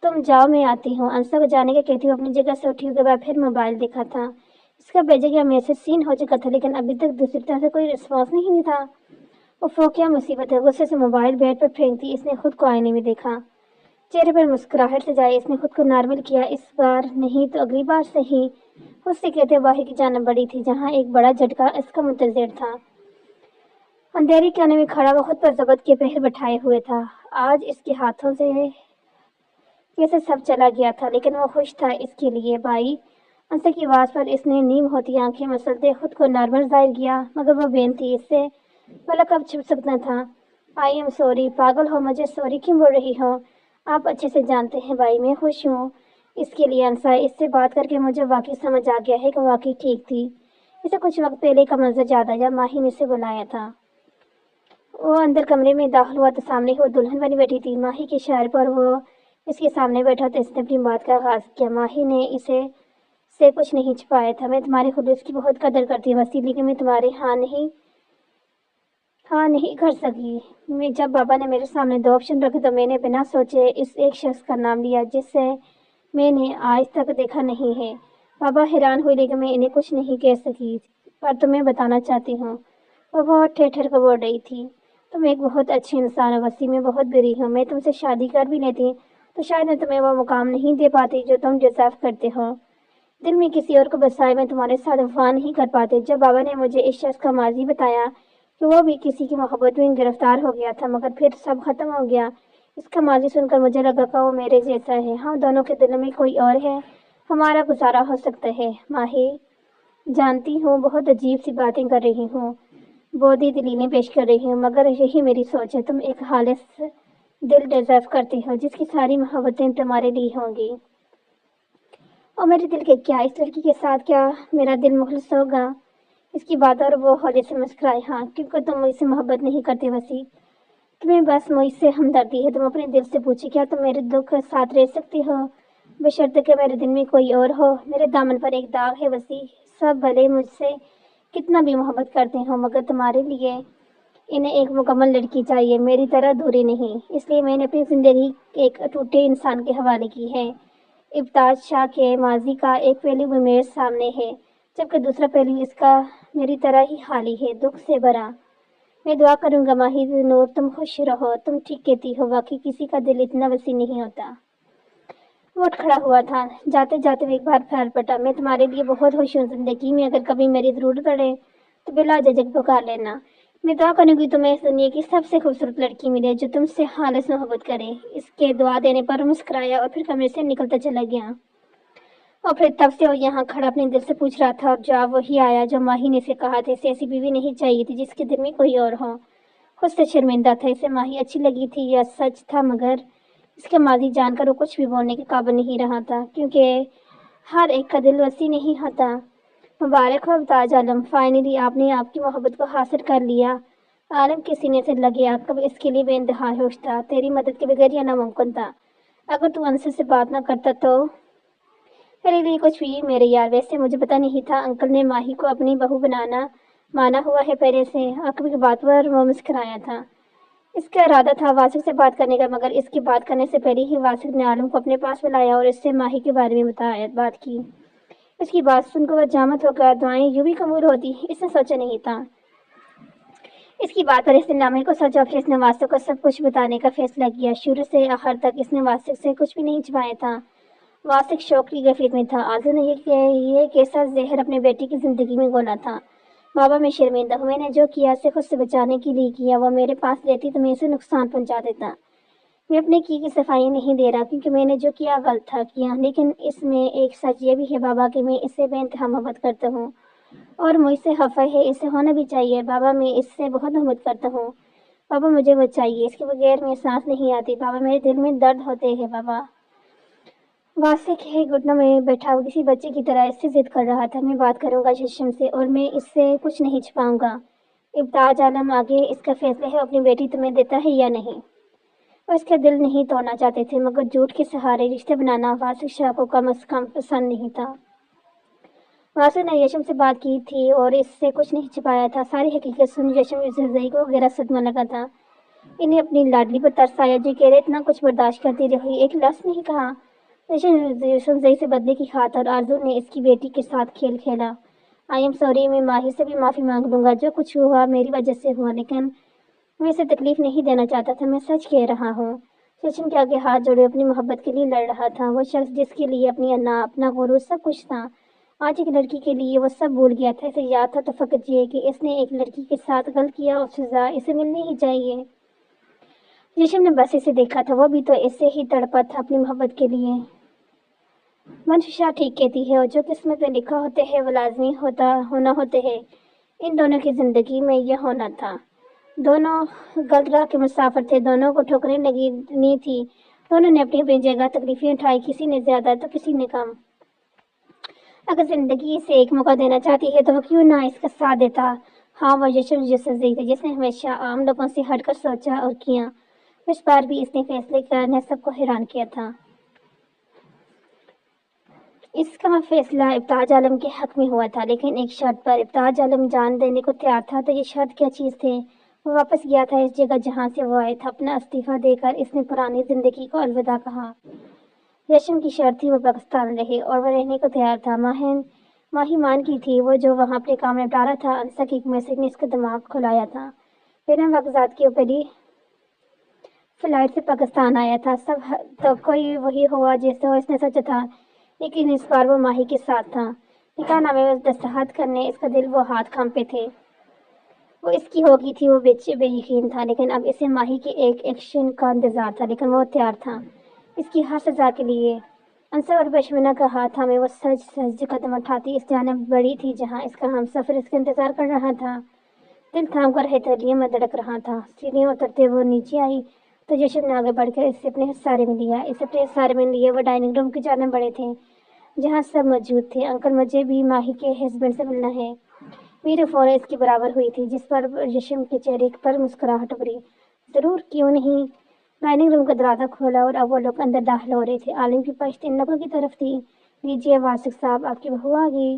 تم جاؤ، میں آتی ہوں۔ انسا کو جانے کا کہتی ہوئے اپنی جگہ سے اٹھی کے بعد پھر موبائل دیکھا تھا۔ اس کا بھیجا گیا میسج سین ہو چکا تھا، لیکن ابھی تک دوسری طرف سے کوئی رسپانس نہیں تھا۔ اوفو، کیا مصیبت ہے! غصے سے موبائل بیڈ پر پھینک دی۔ اس نے خود کو آئینے میں دیکھا۔ چہرے پر مسکراہٹ سجائی اس نے خود کو نارمل کیا۔ اس بار نہیں تو اگلی بار صحیح، خود سے کہتے باہر کی جانب بڑھی تھی جہاں ایک بڑا جھٹکا اس کا منتظر تھا۔ اندھیرے کونے میں کھڑا وہ خود پر ضبط کے پہر بٹھائے ہوئے تھا۔ آج اس کے ہاتھوں سے کیسے سب چلا گیا تھا، لیکن وہ خوش تھا اس کے لیے۔ بھائی، انسا کی آواز پر اس نے نیم ہوتی آنکھیں مسلتے خود کو نارمل ظاہر کیا، مگر وہ بین تھی، اس سے بھلا کب چھپ سکتا تھا۔ I am sorry. پاگل ہو، مجھے سوری کیوں بول رہی ہو؟ آپ اچھے سے جانتے ہیں بھائی، میں خوش ہوں اس کے لیے۔ انسا، اس سے بات کر کے مجھے واقعی سمجھ آ گیا ہے کہ واقعی ٹھیک تھی۔ اسے کچھ وقت پہلے کا منظر یاد آیا، ماہی نے اسے بلایا تھا۔ وہ اندر کمرے میں داخل ہوا تو سامنے وہ دلہن بنی بیٹھی تھی۔ ماہی کے اشارے پر وہ اس کے سامنے بیٹھا تو اس نے اپنی بات کا آغاز کیا۔ ماہی نے اسے سے کچھ نہیں چھپایا تھا۔ میں تمہارے خلوص کی بہت قدر کرتی ہوں وسیع، لیکن میں تمہارے ہاں نہیں کر سکی۔ جب بابا نے میرے سامنے دو آپشن رکھے تو میں نے بنا سوچے اس ایک شخص کا نام لیا جسے میں نے آج تک دیکھا نہیں ہے۔ بابا حیران ہوئی، لیکن میں انہیں کچھ نہیں کہہ سکی، پر تمہیں بتانا چاہتی ہوں۔ وہ بہت ٹھٹر کر بول رہی تھی، تم ایک بہت اچھی انسان ہو وسیع، میں بہت بری ہوں۔ میں تم سے شادی کر بھی لیتی تو شاید میں تمہیں وہ مقام نہیں دے پاتی جو تم ڈیزرو کرتے ہو۔ دل میں کسی اور کو بسائے میں تمہارے ساتھ وفا نہیں کر پاتے۔ جب بابا نے مجھے اس شخص کا ماضی بتایا کہ وہ بھی کسی کی محبت میں گرفتار ہو گیا تھا، مگر پھر سب ختم ہو گیا، اس کا ماضی سن کر مجھے لگا کہ وہ میرے جیسا ہے. ہم دونوں کے دل میں کوئی اور ہے. ہمارا گزارا ہو سکتا ہے. ماہی جانتی ہوں بہت عجیب سی باتیں کر رہی ہوں, بودی دلیلیں پیش کر رہی ہوں, مگر یہی میری سوچ ہے. تم ایک خالص دل ڈیزرو کرتی ہو جس کی ساری محبتیں تمہارے لیے ہوں گی. اور میرے دل کے کیا, اس لڑکی کے ساتھ کیا میرا دل مخلص ہوگا؟ اس کی بات اور وہ ہولے سے مسکرائے. ہاں, کیونکہ تم مجھ سے محبت نہیں کرتے وسیع, تمہیں بس مجھ سے ہمدردی ہے. تم اپنے دل سے پوچھی, کیا تم میرے دکھ ساتھ رہ سکتی ہو بشرط کہ میرے دل میں کوئی اور ہو؟ میرے دامن پر ایک داغ ہے وسیع. سب بھلے مجھ سے کتنا بھی محبت کرتے ہوں, مگر تمہارے لیے انہیں ایک مکمل لڑکی چاہیے, میری طرح دوری نہیں. اس لیے میں نے اپنی زندگی ایک ٹوٹے انسان کے حوالے کی ہے. ابتاج شاہ کے ماضی کا ایک پہلو بھی میرے سامنے ہے, جبکہ دوسرا پہلو اس کا میری طرح ہی خالی ہے, دکھ سے بھرا. میں دعا کروں گا ماہی نور, تم خوش رہو. تم ٹھیک کہتی ہو, واقعی کسی کا دل اتنا وسیع نہیں ہوتا. وہ اٹھ کھڑا ہوا تھا. جاتے جاتے وہ ایک بار پھیل پڑا. میں تمہارے لیے بہت خوش ہوں. زندگی میں اگر کبھی میری ضرورت پڑے تو بلا جھجک پکار لینا. میں دعا کروں گی تمہیں اس دنیا کی سب سے خوبصورت لڑکی ملے جو تم سے خالص محبت کرے. اس کے دعا دینے پر مسکرایا اور پھر کمرے سے نکلتا چلا گیا. اور پھر تب سے وہ یہاں کھڑا اپنے دل سے پوچھ رہا تھا, اور جواب وہی آیا جو ماہی نے اسے کہا تھا. اسے ایسی بیوی نہیں چاہیے تھی جس کے دل میں کوئی اور ہو. خود سے شرمندہ تھا. اسے ماہی اچھی لگی تھی یا سچ تھا, مگر اس کا ماضی جان کر وہ کچھ بھی بولنے کے قابل نہیں رہا تھا, کیونکہ ہر ایک کا دل وسیع نہیں ہوتا. مبارک ہو ابتاج عالم, فائنلی آپ نے آپ کی محبت کو حاصل کر لیا. عالم کے سینے سے لگے آگ کب اس کے لیے بے انتہا ہوش تھا. تیری مدد کے بغیر یہ ناممکن تھا. اگر تو انصر سے بات نہ کرتا تو میرے لیے کچھ بھی میرے یار. ویسے مجھے پتا نہیں تھا انکل نے ماہی کو اپنی بہو بنانا مانا ہوا ہے پہلے سے. عقب کی بات پر وہ مسکرایا تھا. اس کا ارادہ تھا واسق سے بات کرنے کا, مگر اس کی بات کرنے سے پہلے ہی واسق نے عالم کو اپنے پاس بلایا اور اس سے ماہی کے بارے میں بات کی. اس کی بات سن کر وہ جامد ہو گیا. دعائیں یوں بھی قبول ہوتی, اس نے سوچا نہیں تھا. اس کی بات پر اس نے لمحے کو سوچا, پھر اس نے واسق کو سب کچھ بتانے کا فیصلہ کیا. شروع سے آخر تک اس نے واسق سے کچھ بھی نہیں چھپایا تھا. واسق شوق کی کیفیت میں تھا. آرزو نے یہ کیسا زہر اپنے بیٹی کی زندگی میں گھولا تھا. بابا میں شرمندہ ہوں, میں نے جو کیا اسے خود سے بچانے کے لیے کیا. وہ میرے پاس رہتی تو میں اسے نقصان پہنچا دیتا. میں اپنے کی صفائی نہیں دے رہا, کیونکہ میں نے جو کیا غلط تھا کیا, لیکن اس میں ایک سچ یہ بھی ہے بابا کہ میں اس سے بے انتہا محبت کرتا ہوں اور مجھ سے خفا ہے. اسے ہونا بھی چاہیے. بابا میں اس سے بہت محبت کرتا ہوں. بابا مجھے وہ چاہیے, اس کے بغیر میں سانس نہیں آتی. بابا میرے دل میں درد ہوتے ہیں بابا. واسق ہے گھٹنوں میں بیٹھا ہوا کسی بچے کی طرح اس سے ضد کر رہا تھا. میں بات کروں گا ششم سے, اور میں اس سے کچھ نہیں چھپاؤں گا. ابتاج عالم آگے اس کا فیصلہ ہے, اپنی بیٹی تمہیں دیتا ہے یا نہیں. وہ اس کا دل نہیں توڑنا چاہتے تھے, مگر جھوٹ کے سہارے رشتے بنانا واسق شاہ کو کم از کم پسند نہیں تھا. واسق نے یشم سے بات کی تھی اور اس سے کچھ نہیں چھپایا تھا. ساری حقیقت سن یشم زرزئی کو گہرا صدمہ لگا تھا. انہیں اپنی لاڈلی پر ترس آیا جو کہہ رہے اتنا کچھ برداشت کرتی رہی, ایک لفظ نہیں کہا. یشم زئی سے بدلے کی خاطر آرزو نے اس کی بیٹی کے ساتھ کھیل کھیلا. آئی ایم سوری, میں ماہی سے بھی معافی مانگ لوں گا. جو کچھ ہوا میری وجہ سے ہوا, لیکن میں اسے تکلیف نہیں دینا چاہتا تھا. میں سچ کہہ رہا ہوں. یشم کے آگے ہاتھ جوڑے اپنی محبت کے لیے لڑ رہا تھا. وہ شخص جس کے لیے اپنی انا, اپنا غرور سب کچھ تھا, آج ایک لڑکی کے لیے وہ سب بھول گیا تھا. اسے یاد تھا تو فقط یہ کہ اس نے ایک لڑکی کے ساتھ غلط کیا اور سزا اسے ملنی ہی چاہیے. یشم نے بس اسے دیکھا تھا, وہ بھی تو ایسے ہی تڑپا تھا اپنی محبت کے لیے. منشا ٹھیک کہتی ہے, اور جو قسمت میں لکھا ہوتے ہیں وہ لازمی ہونا ہوتے ہیں. ان دونوں کی زندگی میں یہ ہونا تھا. دونوں غلط راہ کے مسافر تھے. دونوں کو ٹھوکریں لگنی تھی. دونوں نے اپنی اپنی جگہ تکلیفیں اٹھائی, کسی نے زیادہ تو کسی نے کم. اگر زندگی اسے ایک موقع دینا چاہتی ہے تو وہ کیوں نہ اس کا ساتھ دیتا. ہاں, وہ یشم جسزئی تھا جس نے ہمیشہ عام لوگوں سے ہٹ کر سوچا اور کیا. اس بار بھی اس نے فیصلے کرنے سب کو حیران کیا تھا. اس کا فیصلہ ابتاج عالم کے حق میں ہوا تھا, لیکن ایک شرط پر. ابتاج عالم جان دینے کو تیار تھا. تو یہ شرط کیا چیز تھی؟ وہ واپس گیا تھا اس جگہ جہاں سے وہ آیا تھا. اپنا استعفیٰ دے کر اس نے پرانی زندگی کو الوداع کہا. یشم کی شرط تھی وہ پاکستان رہے, اور وہ رہنے کو تیار تھا. ماہی مان کی تھی. وہ جو وہاں اپنے کام میں ڈالا تھا. انسا کی ایک میسج نے اس کا دماغ کھلایا تھا. پہلے وقت کی پہلی فلائٹ سے پاکستان آیا تھا. سب تو کوئی وہی ہوا جیسے وہ اس نے سوچا تھا, لیکن اس بار وہ ماہی کے ساتھ تھا. نکاح نامے میں دستخط کرنے اس کا دل وہ ہاتھ کانپے تھے. وہ اس کی ہوگی تھی، وہ بے یقین تھا، لیکن اب اسے ماہی کے ایک ایکشن کا انتظار تھا، لیکن وہ تیار تھا اس کی ہر سزا کے لیے۔ انصر اور پشمینہ کا ہاتھ تھامے وہ سج سج قدم اٹھاتی اس جانب بڑھی تھی جہاں اس کا ہم سفر اس کا انتظار کر رہا تھا۔ دل تھام کر ہتھیلیوں میں دھڑک رہا تھا۔ سیڑھیاں اترتے وہ نیچے آئی تو جشن نے آگے بڑھ کر اسے اپنے سارے میں لیا۔ اسے اپنے سارے میں لیے وہ ڈائننگ روم کی جانب بڑھے تھے جہاں سب موجود تھے۔ انکل مجھے بھی ماہی کے ہسبینڈ سے ملنا ہے۔ میرے فوراً اس کی برابر ہوئی تھی جس پر جشن کے چہرے پر مسکراہٹ ابھری۔ ضرور، کیوں نہیں۔ ڈائننگ روم کا دروازہ کھولا اور اب وہ لوگ اندر داخل ہو رہے تھے۔ عالم کی پشت ان لوگوں کی طرف تھی۔ لیجیے واسق صاحب، آپ کی بہو آ گئی۔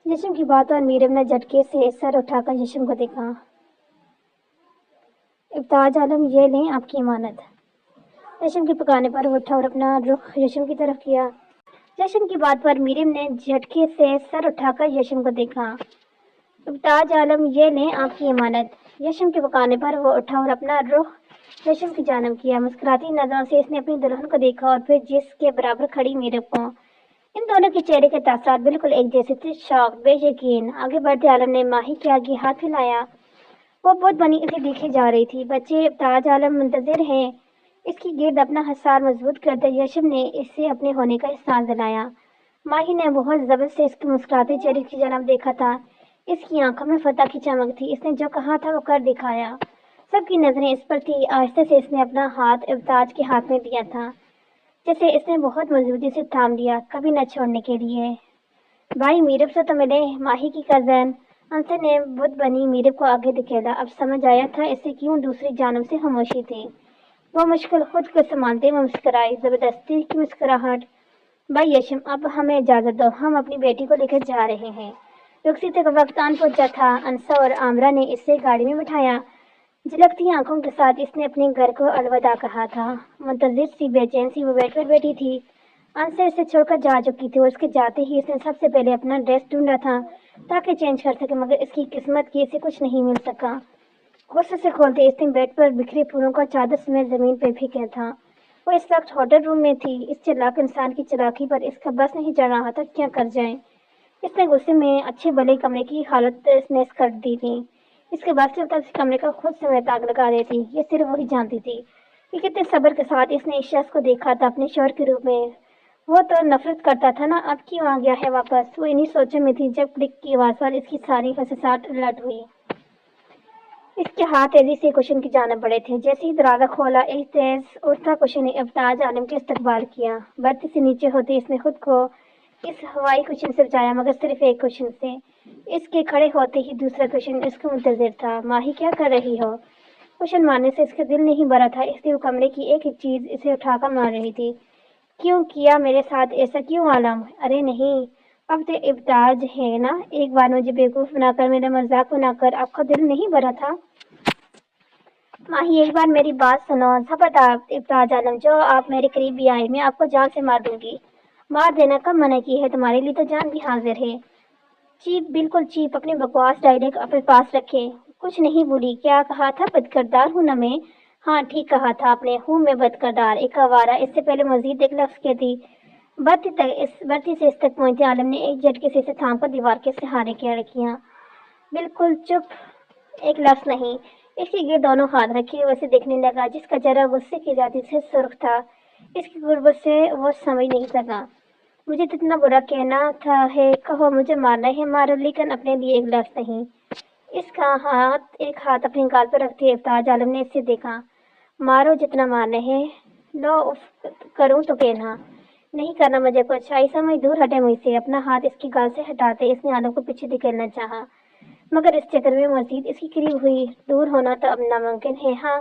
جشن کی بات اور میرم نے جھٹکے سے سر اٹھا کر جشن کو دیکھا۔ ابتاج عالم، یہ لیں آپ کی امانت۔ جشن کے پکانے پر وہ اٹھا اور اپنا رخ جشن کی طرف کیا۔ جشن کی بات پر میرم نے جھٹکے سے سر اٹھا کر جشن کو دیکھا۔ ابتاج عالم، یہ لیں آپ کی امانت۔ جشن کے پکانے پر وہ اٹھا اور اپنا رخ جشن کی جانب کیا۔ مسکراتی نظروں سے اس نے اپنی دلہن کو دیکھا اور پھر جس کے برابر کھڑی میرم کو۔ ان دونوں کے چہرے کے تاثرات بالکل ایک جیسے تھے، شوق، بے یقین۔ آگے بڑھتے عالم نے ماہی کے آگے ہاتھ پھیلایا۔ وہ بہت بنی اسے دیکھے جا رہی تھی۔ بچے، ابتاج عالم منتظر ہیں۔ اس کی گرد اپنا حصار مضبوط کرتے جشن نے اسے اپنے ہونے کا احساس دلایا۔ ماہی نے بہت ضبط سے اس کے مسکراتے چہرے کی جانب دیکھا تھا۔ اس کی آنکھوں میں فتح کی چمک تھی۔ اس نے جو کہا تھا وہ کر دکھایا۔ سب کی نظریں اس پر تھی۔ آہستہ سے اس نے اپنا ہاتھ ابتاج کے ہاتھ میں دیا تھا، جسے اس نے بہت مضبوطی سے تھام لیا، کبھی نہ چھوڑنے کے لیے۔ بھائی، میرب سے تو ملے، ماہی کی کزن۔ انصر نے بت بنی میرب کو آگے دھکیلا۔ اب سمجھ آیا تھا اسے کیوں دوسری جانب سے خاموشی تھی۔ وہ مشکل خود کو سنبھالتے ہوئے مسکرائی، زبردستی کی مسکراہٹ۔ بھائی یشم، اب ہمیں اجازت دو، ہم اپنی بیٹی کو لے کر جا رہے ہیں۔ رخصتی کا وقت آن پہنچا تھا۔ انصر اور عامرہ نے اسے گاڑی میں بٹھایا۔ جھلکتی آنکھوں کے ساتھ اس نے اپنے گھر کو الوداع کہا تھا۔ منتظر سی، بے چین سی وہ بیٹھ پر بیٹھی تھی۔ انصر اسے چھوڑ کر جا چکی تھی اور اس کے جاتے ہی اس نے سب سے پہلے اپنا ڈریس ڈھونڈا تھا تاکہ چینج کر سکے، مگر اس کی قسمت کی اسے کچھ نہیں مل سکا۔ غصے سے کھولتے اس نے بیڈ پر بکھرے پھولوں کا چادر سمیت زمین پہ پھینکا تھا۔ وہ اس وقت ہوٹل روم میں تھی۔ اس چلاک انسان کی چالاکی پر اس کا بس نہیں چڑھ رہا تھا، کیا کر جائے۔ اس نے غصے میں اچھے بھلے کمرے کی حالت نیس کر دی تھی۔ اس کے بعد چلتا اس کمرے کا خود سمیت آگ لگا دیتی، یہ صرف وہی جانتی تھی کہ کتنے صبر کے ساتھ اس نے اس شخص کو دیکھا تھا اپنے شوہر کے روپ میں۔ وہ تو نفرت کرتا تھا نا، اب کیوں آ گیا ہے واپس۔ وہ انہی سوچوں میں تھی جب کلک کی آواز پر اس کی ساری خساسات الٹ ہوئی۔ اس کے ہاتھ تیزی سے کشن کی جانب بڑھے تھے۔ جیسے ہی دروازہ کھولا، ایک تیز اڑتا کشن نے ابتاج عالم کے استقبال کیا۔ برتی سے نیچے ہوتے اس نے خود کو اس ہوائی کشن سے بچایا، مگر صرف ایک کشن سے۔ اس کے کھڑے ہوتے ہی دوسرا کشن اس کو منتظر تھا۔ ماہی، کیا کر رہی ہو؟ کشن مارنے سے اس کا دل نہیں بھرا تھا، اس لیے وہ کمرے کی ایک ایک چیز اسے اٹھا کر مار رہی تھی۔ کیوں کیا میرے ساتھ ایسا کیوں عالم؟ ارے نہیں، اب تو ابتاج ہے نا، ایک بار مجھے بیوقوف بنا کر، میرا مذاق بنا کر آپ کا دل نہیں بھرا تھا؟ ماہی، ایک بار میری بات سنو۔ خبردار ابتاج عالم، جو آپ میرے قریب بھی آئے، میں آپ کو جان سے مار دوں گی۔ مار دینا کب منع کی ہے؟ تمہارے لیے تو جان بھی حاضر ہے۔ چیپ، بالکل چیپ، اپنے بکواس ڈائلاگ اپنے پاس رکھے۔ کچھ نہیں بولی، کیا کہا تھا؟ بد کردار ہوں نا میں؟ ہاں ٹھیک کہا تھا آپ نے، ہوں میں بد کردار، ایک آوارہ۔ اس سے پہلے مزید ایک لفظ کہتی۔ برتی سے اس تک پہنچے عالم نے ایک جھٹکے سے اسے تھام کر دیوار کے سہارے کیا رکھیا۔ بالکل چپ، ایک لفظ نہیں۔ اس کے گرد دونوں ہاتھ رکھے وہ اسے دیکھنے لگا، جس کا چہرہ غصے کی زیادتی سے سرخ تھا۔ اس کی غربت سے وہ سمجھ نہیں سکا۔ مجھے تو اتنا برا کہنا تھا ہے، کہو مجھے مارنا ہے مارو، لیکن اپنے لیے ایک لفظ نہیں۔ اس کا ایک ہاتھ اپنے گال پر رکھتے ابتاج عالم نے اسے دیکھا۔ مارو جتنا مارنا ہے، لو اف کروں تو کہنا۔ نہیں کرنا مجھے کچھ، آئی سمجھ، دور ہٹے مجھ سے۔ اپنا ہاتھ اس کی گال سے ہٹاتے اس نے عالم کو پیچھے دھکیلنا چاہا، مگر اس چکر میں مزید اس کی قریب ہوئی۔ دور ہونا تو اب ناممکن ہے۔ ہاں،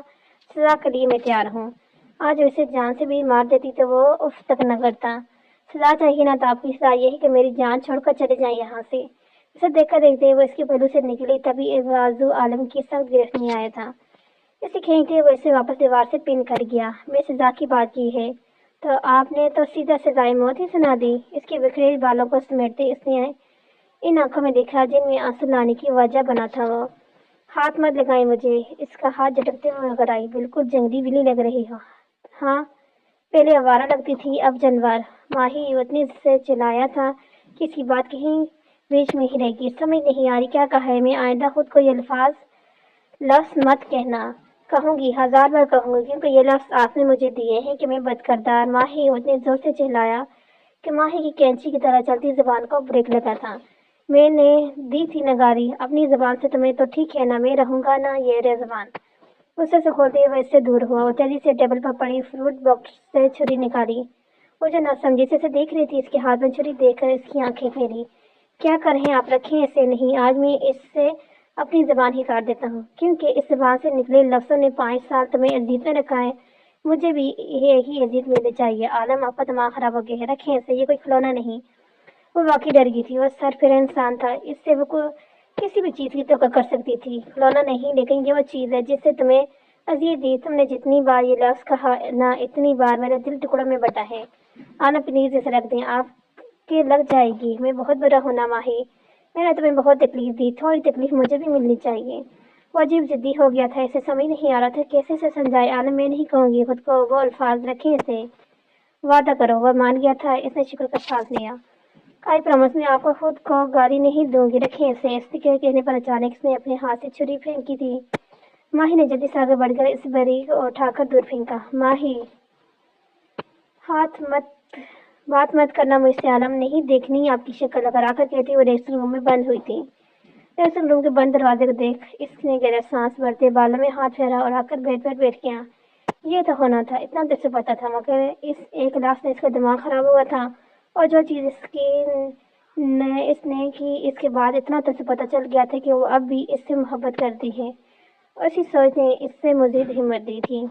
سزا کے لیے میں تیار ہوں۔ آج اسے جان سے بھی مار دیتی تو وہ اف تک نہ کرتا۔ سزا چاہیے نا تو آپ کی سزا یہ ہے کہ میری جان چھوڑ کر چلے جائیں یہاں سے۔ اسے دیکھ کر دیکھتے وہ اس کے پہلو سے نکلی، تبھی بازو عالم کی سخت گرفت میں آیا تھا۔ اسے کھینچتے وہ اسے واپس دیوار سے پن کر گیا۔ میں سزا کی بات کی ہے تو آپ نے تو سیدھا سزائے موت ہی سنا دی۔ اس کے بکھرے بالوں کو سمیٹتے اس نے ان آنکھوں میں دیکھا جن میں آنسو لانے کی وجہ بنا تھا۔ وہ ہاتھ مت لگائیں مجھے، اس کا ہاتھ جھٹکتے ہوئے نظر آئی۔ بالکل جنگلی بلی لگ رہی ہو۔ ہاں، پہلے آوارہ لگتی تھی، اب جانور۔ ماہی اتنی سے چلایا تھا کہ اس کی بات کہیں بیچ میں ہی رہ گئی۔ سمجھ نہیں آ رہی کیا کہا ہے میں، آئندہ خود کو یہ لفظ مت کہنا۔ کہوں گی، 1000 بار کہوں گی، کیونکہ یہ لفظ آپ نے مجھے دیے ہیں کہ میں بد کردار ماہی اتنے زور سے چلایا کہ ماہی کی کینچی کی طرح چلتی زبان کو بریک لگا تھا۔ میں نے دی تھی نگاری اپنی زبان سے تمہیں، تو ٹھیک ہے نا، میں رہوں گا نا یہ رہ زبان۔ غصے سے کھولتے ہوئے اس سے دور ہوا اور تیزی سے ٹیبل پر پڑی فروٹ باکس سے چھری نکالی۔ وہ جو نہ سمجھی سے دیکھ رہی تھی، اس کے ہاتھ میں چھری دیکھ کر اس کی آنکھیں پھیری۔ کیا کریں آپ، رکھیں اسے، نہیں آج میں اس سے اپنی زبان ہی کاٹ دیتا ہوں، کیونکہ اس زبان سے نکلے لفظوں نے 5 سال تمہیں اذیت میں رکھا ہے، مجھے بھی یہی اذیت ملنی چاہیے۔ عالم آپ کا دماغ خراب ہو گیا ہے، رکھیں اسے، یہ کوئی کھلونا نہیں۔ وہ واقعی ڈر گئی تھی، وہ سر پھرا انسان تھا، اس سے وہ کسی بھی چیز کی توقع کر سکتی تھی۔ کھلونا نہیں، لیکن یہ وہ چیز ہے جس سے تمہیں اذیت دی۔ تم نے جتنی بار یہ لفظ کہا نا، اتنی بار میرا دل ٹکڑوں میں بٹا ہے۔ آنا پلیز اسے رکھ دیں، آپ کے لگ جائے گی۔ میں بہت برا ہوں نا ماہی، میں نے تمہیں بہت تکلیف دی، تھوڑی تکلیف مجھے بھی ملنی چاہیے۔ وہ عجیب ضدی ہو گیا تھا، اسے سمجھ نہیں آ رہا تھا کیسے اسے سمجھائے۔ عالم میں نہیں کہوں گی خود کو وہ الفاظ، رکھیں اسے، وعدہ کرو۔ وہ مان گیا تھا، اس نے شکر کا سانس لیا۔ آئی پرامس، میں آپ کو خود کو گالی نہیں دوں گی، رکھیں اسے۔ اس کے کہنے پر اچانک اس نے اپنے ہاتھ سے چھری پھینکی تھی۔ ماہی نے جلدی سے آگے بڑھ کر اس بری کو اٹھا کر دور پھینکا۔ ماہی، بات مت کرنا مجھ سے، عالم نہیں دیکھنی آپ کی شکل، اگر آ کر کہتی وہ ڈریسنگ روم میں بند ہوئی تھی۔ ڈریسنگ روم کے بند دروازے کو دیکھ اس نے گہرا سانس بھرتے بالوں میں ہاتھ پھیرا اور آ کر بیڈ پر بیٹھ گیا۔ یہ تو ہونا تھا، اتنا تو اسے پتا تھا، مگر اس ایک لفظ سے اس کا دماغ خراب ہوا تھا، اور جو چیز اس نے کی اس کے بعد اتنا تو اسے پتا چل گیا تھا کہ وہ اب بھی اس سے محبت کرتی ہے۔ اسی سوچ نے اس سے مزید ہمت دی تھی۔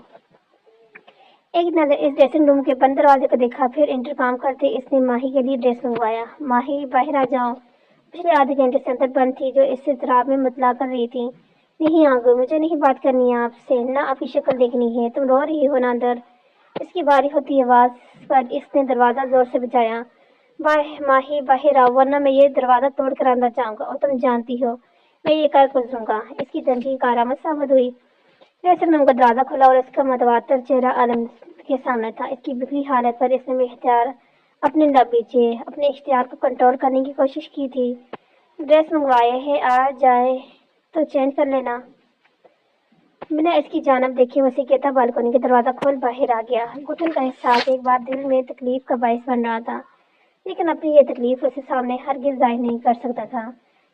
ایک نظر اس ڈریسنگ روم کے بند دروازے کو دیکھا، پھر انٹرکام کرتے اس نے ماہی کے لیے ڈریس منگوایا۔ ماہی، باہر آ جاؤ۔ پچھلے آدھے گھنٹے سے اندر بند تھی، جو اس سے اضطراب میں مطلع کر رہی تھی۔ نہیں آنگو، مجھے نہیں بات کرنی ہے آپ سے، نہ آپ کی شکل دیکھنی ہے، تم رو رہی ہو نا اندر۔ اس کی باری ہوتی آواز پر اس نے دروازہ زور سے بجایا۔ ماہی، باہر آؤ، ورنہ میں یہ دروازہ توڑ کر اندر جاؤں گا، اور تم جانتی ہو میں یہ کر گزروں گا۔ اس کی دھمکی کارآمد ثابت ہوئی۔ ڈریسنگ روم کا دروازہ کھلا اور اس کا متواتر چہرہ عالم کے سامنے تھا۔ اس کی بگڑی حالت پر اس نے بے اختیار اپنے لب بیچے، اپنے اشتعال کو کنٹرول کرنے کی کوشش کی تھی۔ ڈریس منگوائے ہے، آ جائے تو چینج کر لینا۔ بنا اس کی جانب دیکھے اسے کہتا بالکنی کا دروازہ کھول باہر آ گیا۔ گھٹن کا احساس ایک بار دل میں تکلیف کا باعث بن رہا تھا، لیکن اپنی یہ تکلیف اسے سامنے ہرگز ظاہر نہیں کر سکتا تھا۔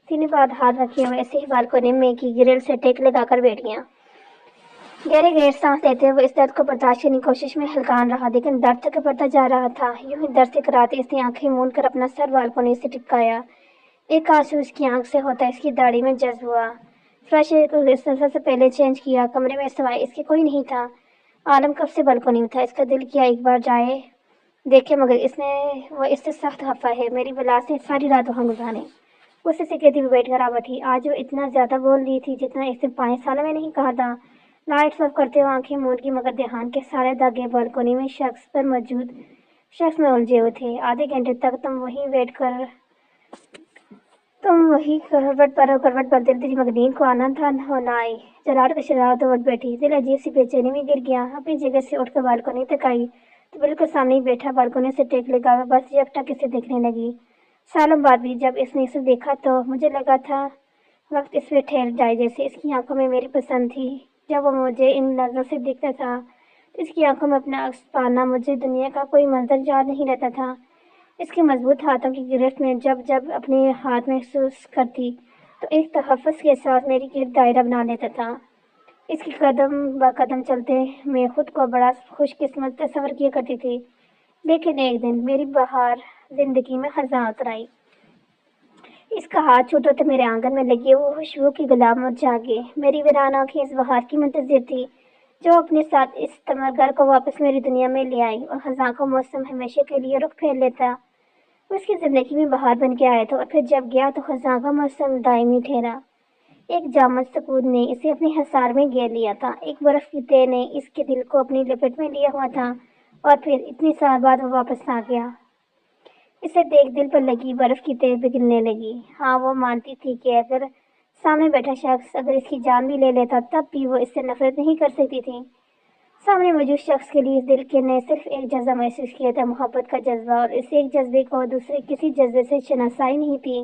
سینے پر ہاتھ رکھے ہوئے ایسے ہی بالکنی میں کی گرل سے ٹیک لگا کر بیٹھ گیا۔ گہرے گہرے سانس لیتے ہوئے اس درد کو برداشت کرنے کی کوشش میں ہلکان رہا، لیکن درد تک بڑھتا جا رہا تھا۔ یوں ہی درد سے کراہتے اس نے آنکھیں مون کر اپنا سر بالکنی سے ٹکایا۔ ایک آنسو اس کی آنکھ سے ہوتا اس کی داڑھی میں جذب ہوا۔ فرش سب سے پہلے چینج کیا، کمرے میں سوائے اس کے کوئی نہیں تھا۔ عالم کب سے بالکنی میں تھا، اس کا دل کیا ایک بار جائے دیکھے، مگر وہ اس سے سخت خفا ہے۔ میری بلا سے ساری رات وہاں گزارے، غصے سے کہتی ہوئی بیٹھ کر آ بیٹھی۔ آج وہ اتنا زیادہ بول رہی تھی جتنا اس نے 5 سالوں میں نہیں کہا تھا۔ لائٹس آف کرتے ہوئے آنکھیں موند کی، مگر دھیان کے سارے دھاگے بالکنی میں موجود شخص میں الجھے ہوئے تھے۔ آدھے گھنٹے تک تم وہی کروٹ پر بدلتی تھی، مگر نیند کو آنا تھا نہ آئی۔ جراٹ کا شرارت اٹھ بیٹھی، دل عجیب سی بے چینی میں گر گیا۔ اپنی جگہ سے اٹھ کر بالکنی تک آئی تو بالکل سامنے ہی بیٹھا بالکنی سے ٹیک لگا ہوا بس جب تک اسے دیکھنے لگی۔ سالوں بعد بھی جب اس نے اسے دیکھا تو مجھے لگا تھا وقت اس پہ ٹھہر جائے، جیسے اس کی آنکھوں میں میری پسند تھی۔ جب وہ مجھے ان نظروں سے دیکھتا تھا تو اس کی آنکھوں میں اپنا عکس پانا مجھے دنیا کا کوئی منظر یاد نہیں رہتا تھا۔ اس کے مضبوط ہاتھوں کی گرفت میں جب اپنے ہاتھ محسوس کرتی تو ایک تحفظ کے ساتھ میری گرد دائرہ بنا لیتا تھا۔ اس کی قدم با قدم چلتے میں خود کو بڑا خوش قسمت تصور کیا کرتی تھی، لیکن ایک دن میری بہار زندگی میں خزاں اتر آئی۔ اس کا ہاتھ چھوٹا تو میرے آنگن میں لگے وہ خوشبو کی گلاب مرجھا گئے۔ میری ویران آنکھیں اس بہار کی منتظر تھی جو اپنے ساتھ اس تمغہ کو واپس میری دنیا میں لے آئی، اور خزاں کا موسم ہمیشہ کے لیے رخ پھیر لیتا، وہ اس کی زندگی میں بہار بن کے آیا تھا، اور پھر جب گیا تو خزاں کا موسم دائمی ٹھہرا۔ ایک جامد سکون نے اسے اپنے حصار میں گھیر لیا تھا، ایک برف کی تہ نے اس کے دل کو اپنی لپیٹ میں لیا ہوا تھا، اور پھر اتنی سال بعد وہ واپس آ گیا۔ اسے دیکھ دل پر لگی برف کی تہ پگھلنے لگی۔ ہاں، وہ مانتی تھی کہ اگر سامنے بیٹھا شخص اگر اس کی جان بھی لے لیتا تب بھی وہ اس سے نفرت نہیں کر سکتی تھی۔ سامنے موجود شخص کے لیے اس دل کے نے صرف ایک جذبہ محسوس کیا تھا، محبت کا جذبہ، اور اس ایک جذبے کو دوسرے کسی جذبے سے شناسائی نہیں تھی۔